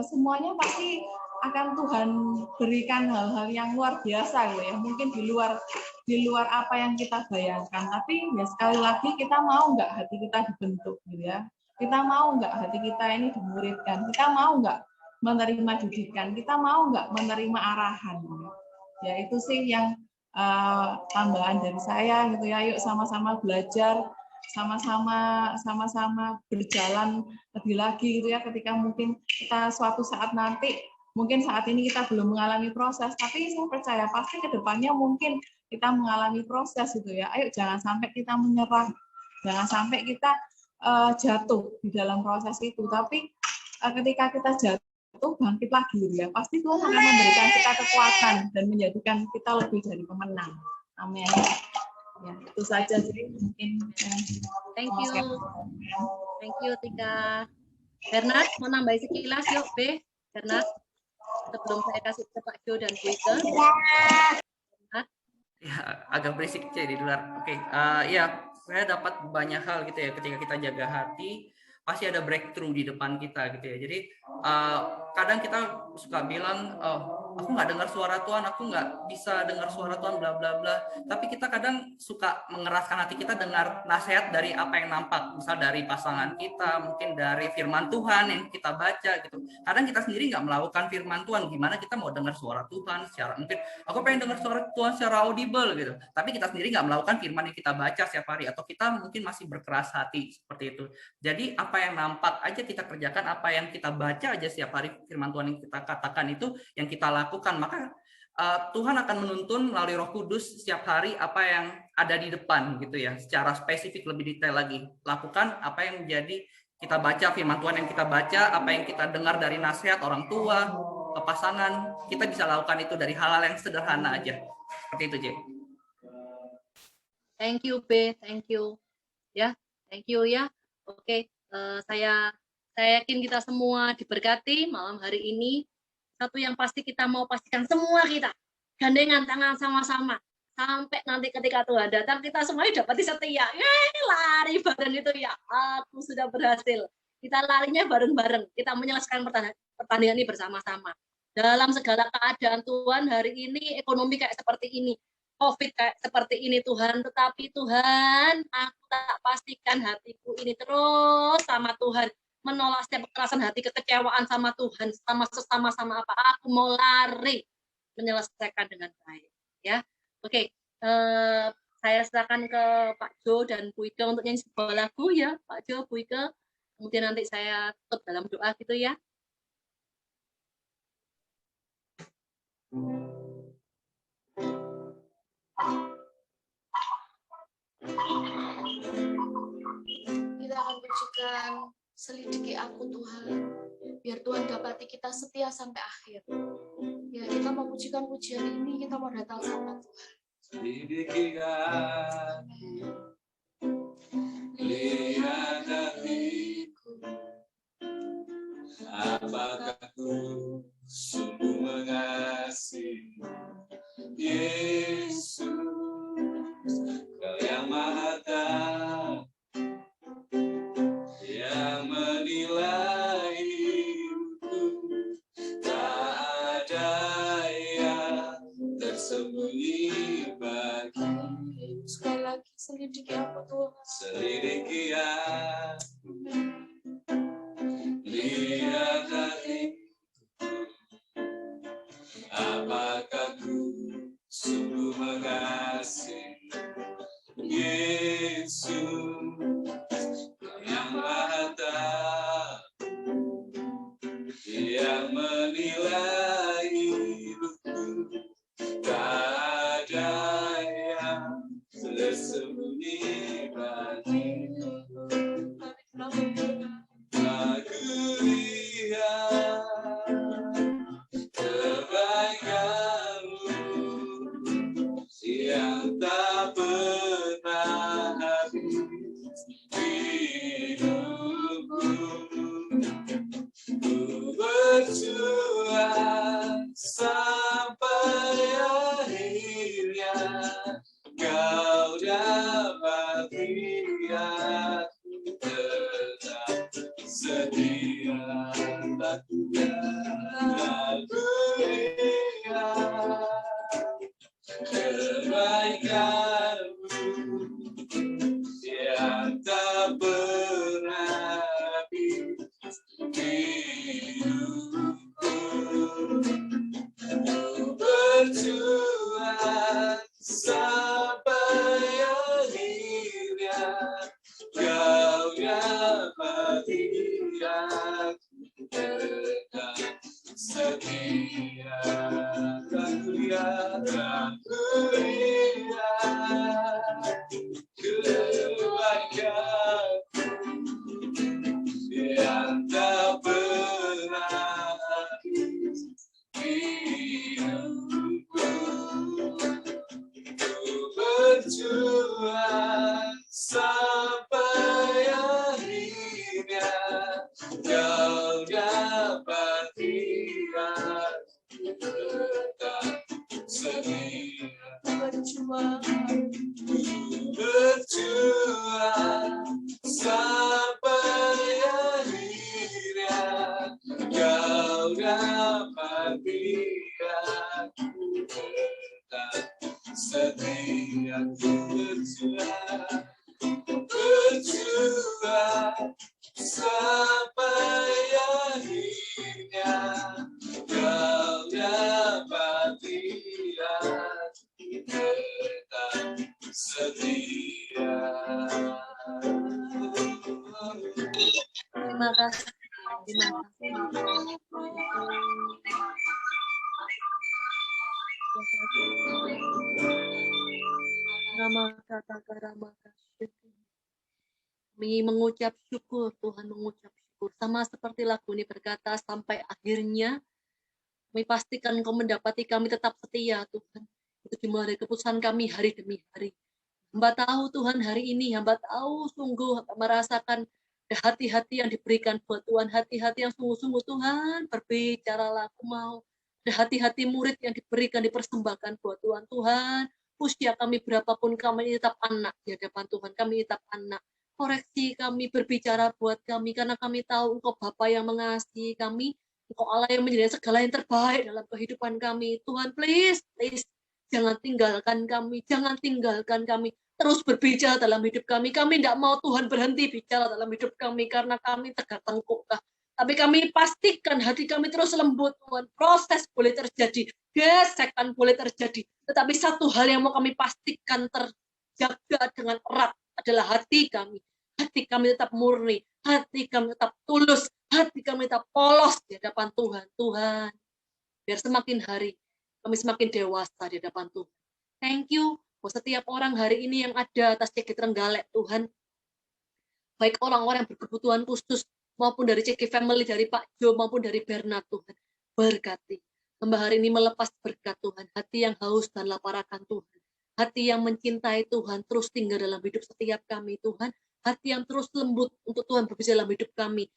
semuanya pasti akan Tuhan berikan hal-hal yang luar biasa gitu ya. Mungkin di luar apa yang kita bayangkan, tapi ya sekali lagi kita mau nggak hati kita dibentuk gitu ya. Kita mau nggak hati kita ini dimuridkan, kita mau nggak menerima didikan, kita mau nggak menerima arahan. Ya itu sih yang tambahan dari saya gitu ya. Yuk sama-sama belajar, sama-sama berjalan lebih lagi gitu ya. Ketika mungkin kita suatu saat nanti, mungkin saat ini kita belum mengalami proses, tapi saya percaya pasti ke depannya mungkin kita mengalami proses gitu ya. Ayo jangan sampai kita menyerah, jangan sampai kita jatuh di dalam proses itu. Tapi ketika kita jatuh, bangkit lagi gitu ya. Pasti Tuhan akan memberikan kita kekuatan dan menjadikan kita lebih dari pemenang. Amin. Ya, itu saja sih mungkin. Thank you Tika. Bernard mau nambahin sekilas yuk B. Bernard sebelum saya kasih ke Pak Jo dan Bu Ike. Ya, agak berisik aja di luar. Oke, ya saya dapat banyak hal gitu ya. Ketika kita jaga hati, pasti ada breakthrough di depan kita gitu ya. Jadi kadang kita suka bilang, aku nggak dengar suara Tuhan, aku nggak bisa dengar suara Tuhan, bla bla bla. Tapi kita kadang suka mengeraskan hati kita dengar nasihat dari apa yang nampak, misal dari pasangan kita, mungkin dari firman Tuhan yang kita baca gitu. Kadang kita sendiri nggak melakukan firman Tuhan, gimana kita mau dengar suara Tuhan secara, mungkin aku pengen dengar suara Tuhan secara audible gitu, tapi kita sendiri nggak melakukan firman yang kita baca setiap hari, atau kita mungkin masih berkeras hati seperti itu. Jadi apa yang nampak aja kita kerjakan, apa yang kita baca aja setiap hari, firman Tuhan yang kita katakan itu yang kita lakukan, maka Tuhan akan menuntun melalui Roh Kudus setiap hari apa yang ada di depan gitu ya, secara spesifik lebih detail lagi. Lakukan apa yang menjadi kita baca, firman Tuhan yang kita baca, apa yang kita dengar dari nasihat orang tua, pasangan, kita bisa lakukan itu dari hal-hal yang sederhana aja. Seperti itu, J. Thank you, B. Thank you. Ya, thank you ya. Oke, saya yakin kita semua diberkati malam hari ini. Satu yang pasti kita mau pastikan semua kita gandengan tangan sama-sama sampai nanti ketika Tuhan datang kita semuanya dapat setia. Lari bareng itu ya. Aku sudah berhasil. Kita larinya bareng-bareng. Kita menyelesaikan pertandingan ini bersama-sama. Dalam segala keadaan Tuhan hari ini ekonomi kayak seperti ini. COVID kayak seperti ini Tuhan, tetapi Tuhan, aku tak pastikan hatiku ini terus sama Tuhan, menolak setiap kekerasan hati, kekecewaan sama Tuhan, sama apa, aku mau lari menyelesaikan dengan baik, ya. Oke, saya serahkan ke Pak Jo dan Bu Ike untuk nyanyi sebuah lagu ya, Pak Jo, Bu Ike, kemudian nanti saya tutup dalam doa gitu ya. Kita akan pujikan selidiki aku Tuhan, biar Tuhan dapati kita setia sampai akhir. Ya, kita mau pujikan pujian ini, kita mau datang sama Tuhan. Selidiki aku, lihat dariku, apakah ku sungguh mengasihi Yesus, Kau yang Maha Tahu, yang menilai hidupku, tak ada yang tersembunyi bagi. Sekali lagi, selidiki aku Tuhan. Selidiki aku, lihat dariku, apakah ku sungguh mengasihi Yesus, Kau yang Maha Tahu, yang menilai hidupku, tak ada yang tersembunyi bagimu. Aku lihat kebaikan-Mu yang tak pernah habis hidupku. Ku berjuang sampai akhirnya Kau dapati aku tetap setia. Aku lihat kebaikan-Mu yang tak pernah habis hidupku. Ku berjuang sampai akhirnya Kau dapati aku tetap setia. Aku lihat kebaikan-Mu yang tak pernah habis hidupku. Ku berjuang sampai akhirnya Kau dapati aku tetap setia. Berjuang sampai akhirnya Kau kau dapat lihat tetap setia berjuang sampai akhirnya kau dapat lihat tetap setia. Terima kasih. Terima kasih. Nama kata karama kasih. Kami mengucap syukur, Tuhan mengucap syukur. Sama seperti lagu ini berkata, sampai akhirnya kami pastikan Engkau mendapati kami tetap setia, Tuhan. Itu dimulai dari keputusan kami hari demi hari. Hamba tahu Tuhan hari ini, hamba tahu sungguh merasakan hati-hati yang diberikan buat Tuhan, hati-hati yang sungguh-sungguh Tuhan, berbicaralah, aku mau. Ada hati-hati murid yang diberikan, dipersembahkan buat Tuhan. Tuhan, usia kami berapapun, kami tetap anak di hadapan Tuhan, kami tetap anak. Koreksi kami, berbicara buat kami, karena kami tahu Engkau Bapa yang mengasihi kami, Engkau Allah yang menjadi segala yang terbaik dalam kehidupan kami. Tuhan, please, jangan tinggalkan kami, jangan tinggalkan kami. Terus berbicara dalam hidup kami. Kami tidak mau Tuhan berhenti bicara dalam hidup kami, karena kami tegak tengkuk. Tapi kami pastikan hati kami terus lembut, Tuhan. Proses boleh terjadi, gesekan boleh terjadi. Tetapi satu hal yang mau kami pastikan terjaga dengan erat adalah hati kami. Hati kami tetap murni, hati kami tetap tulus, hati kami tetap polos di hadapan Tuhan. Tuhan, biar semakin hari kami semakin dewasa di hadapan Tuhan. Thank you buat setiap orang hari ini yang ada atas CG Trenggalek, Tuhan. Baik orang-orang yang berkebutuhan khusus, maupun dari CG Family, dari Pak Jo, maupun dari Bernard, Tuhan. Berkati. Hamba hari ini melepas berkat Tuhan. Hati yang haus dan lapar akan Tuhan. Hati yang mencintai Tuhan, terus tinggal dalam hidup setiap kami, Tuhan. Hati yang terus lembut untuk Tuhan berbicara dalam hidup kami.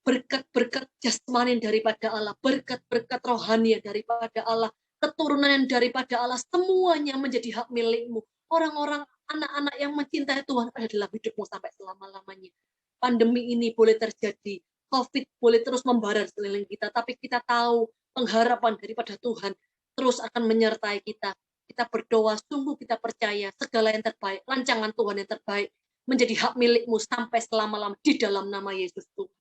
Berkat-berkat jasmani daripada Allah. Berkat-berkat rohani daripada Allah. Keturunan yang daripada Allah, semuanya menjadi hak milikmu. Orang-orang, anak-anak yang mencintai Tuhan ada dalam hidupmu sampai selama-lamanya. Pandemi ini boleh terjadi, COVID boleh terus membara di sekeliling kita, tapi kita tahu pengharapan daripada Tuhan terus akan menyertai kita. Kita berdoa, sungguh kita percaya segala yang terbaik, rancangan Tuhan yang terbaik menjadi hak milikmu sampai selama-lamanya di dalam nama Yesus Tuhan.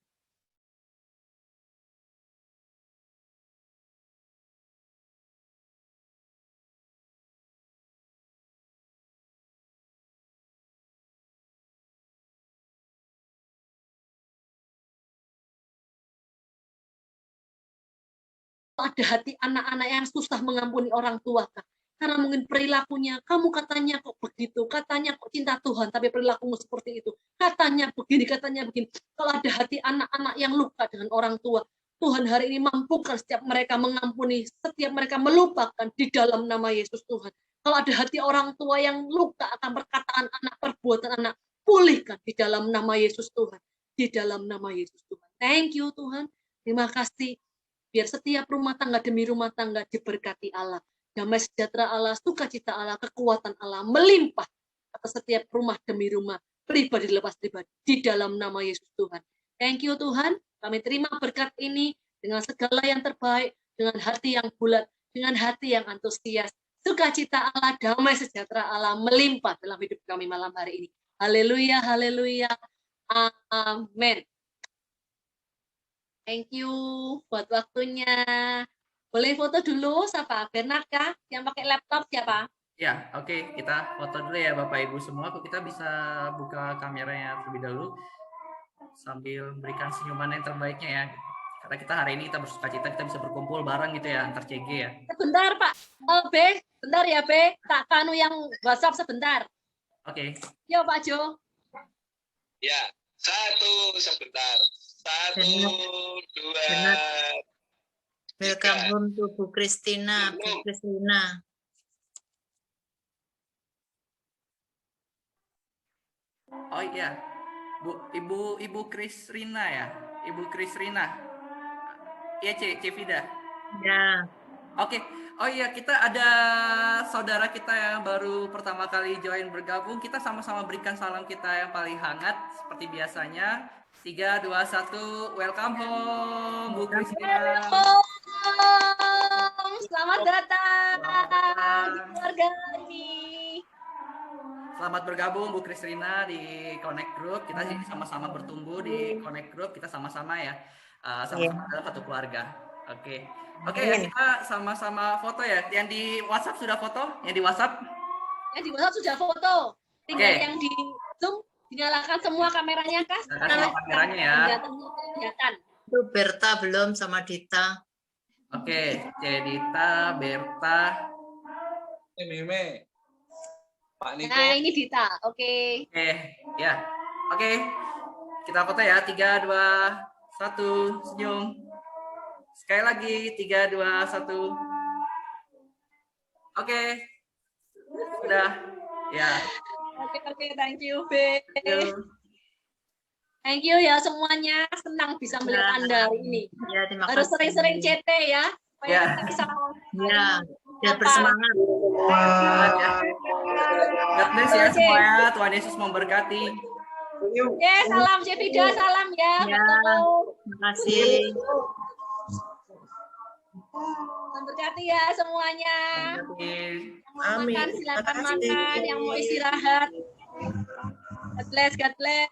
Ada hati anak-anak yang susah mengampuni orang tua, Kak. Karena mungkin perilakunya, kamu katanya kok begitu, katanya kok cinta Tuhan, tapi perilakumu seperti itu. Katanya begini, katanya begini. Kalau ada hati anak-anak yang luka dengan orang tua, Tuhan hari ini mampukan setiap mereka mengampuni, setiap mereka melupakan di dalam nama Yesus Tuhan. Kalau ada hati orang tua yang luka akan perkataan anak, perbuatan anak, pulihkan di dalam nama Yesus Tuhan. Di dalam nama Yesus Tuhan. Thank you Tuhan. Terima kasih. Biar setiap rumah tangga demi rumah tangga diberkati Allah. Damai sejahtera Allah, sukacita Allah, kekuatan Allah melimpah atas setiap rumah demi rumah, pribadi lepas pribadi, di dalam nama Yesus Tuhan. Thank you Tuhan, kami terima berkat ini dengan segala yang terbaik, dengan hati yang bulat, dengan hati yang antusias. Sukacita Allah, damai sejahtera Allah melimpah dalam hidup kami malam hari ini. Haleluya, haleluya, amin. Thank you buat waktunya. Boleh foto dulu, siapa? Bernard kah? Yang pakai laptop siapa? Ya, oke. Kita foto dulu ya Bapak Ibu semua. Kok kita bisa buka kameranya terlebih dahulu sambil memberikan senyuman yang terbaiknya ya. Karena kita hari ini kita bersukacita, kita bisa berkumpul bareng gitu ya antar CG ya. Sebentar Pak, B, bentar ya B. Kak Kanu yang WhatsApp sebentar. Oke. Yo Pak Jo. Ya, sebentar. 1, 2, Welcome home to Bu Kristina. Bu Kristina. Oh iya, Ibu Krisrina ya, Ibu Krisrina. Iya C Vida. Ya. Oke. Oh iya, kita ada saudara kita yang baru pertama kali join bergabung. Kita sama-sama berikan salam kita yang paling hangat seperti biasanya. 3, 2, 1, welcome home, Bu Kristina. Selamat datang di keluarga ini. Selamat bergabung Bu Kristina di Connect Group. Kita sini sama-sama bertumbuh di Connect Group. Kita sama-sama ya, sama-sama dalam satu keluarga. Oke, ya, kita sama-sama foto ya. Yang di WhatsApp sudah foto? Yang di WhatsApp? Yang di WhatsApp sudah foto. Tinggal yang di Zoom dinyalakan semua kameranya, Kak. Nyalakan semua kameranya ya. Kelihatan. Itu Berta belum sama Dita. Oke, Dita, Berta. Meme. Pak Niko. Nah, ini Dita. Oke. Ya. Oke. Kita foto ya. 3, 2, 1, senyum. Sekali lagi. 3, 2, 1. Oke. Sudah. Ya. Oke, thank you, Be. Thank you ya semuanya. Senang bisa melihat Anda hari ini. Ya, terima Harus kasih. sering-sering CT ya. Supaya Ya. kita bisa Ya, biar bersemangat. God bless ya semuanya. Tuhan Yesus memberkati. salam Cevida, salam ya. Ya, terima kasih. Memberkati ya semuanya. Yang mau Amin. makan silakan Terima kasih. makan. Yang mau istirahat. God bless, God bless.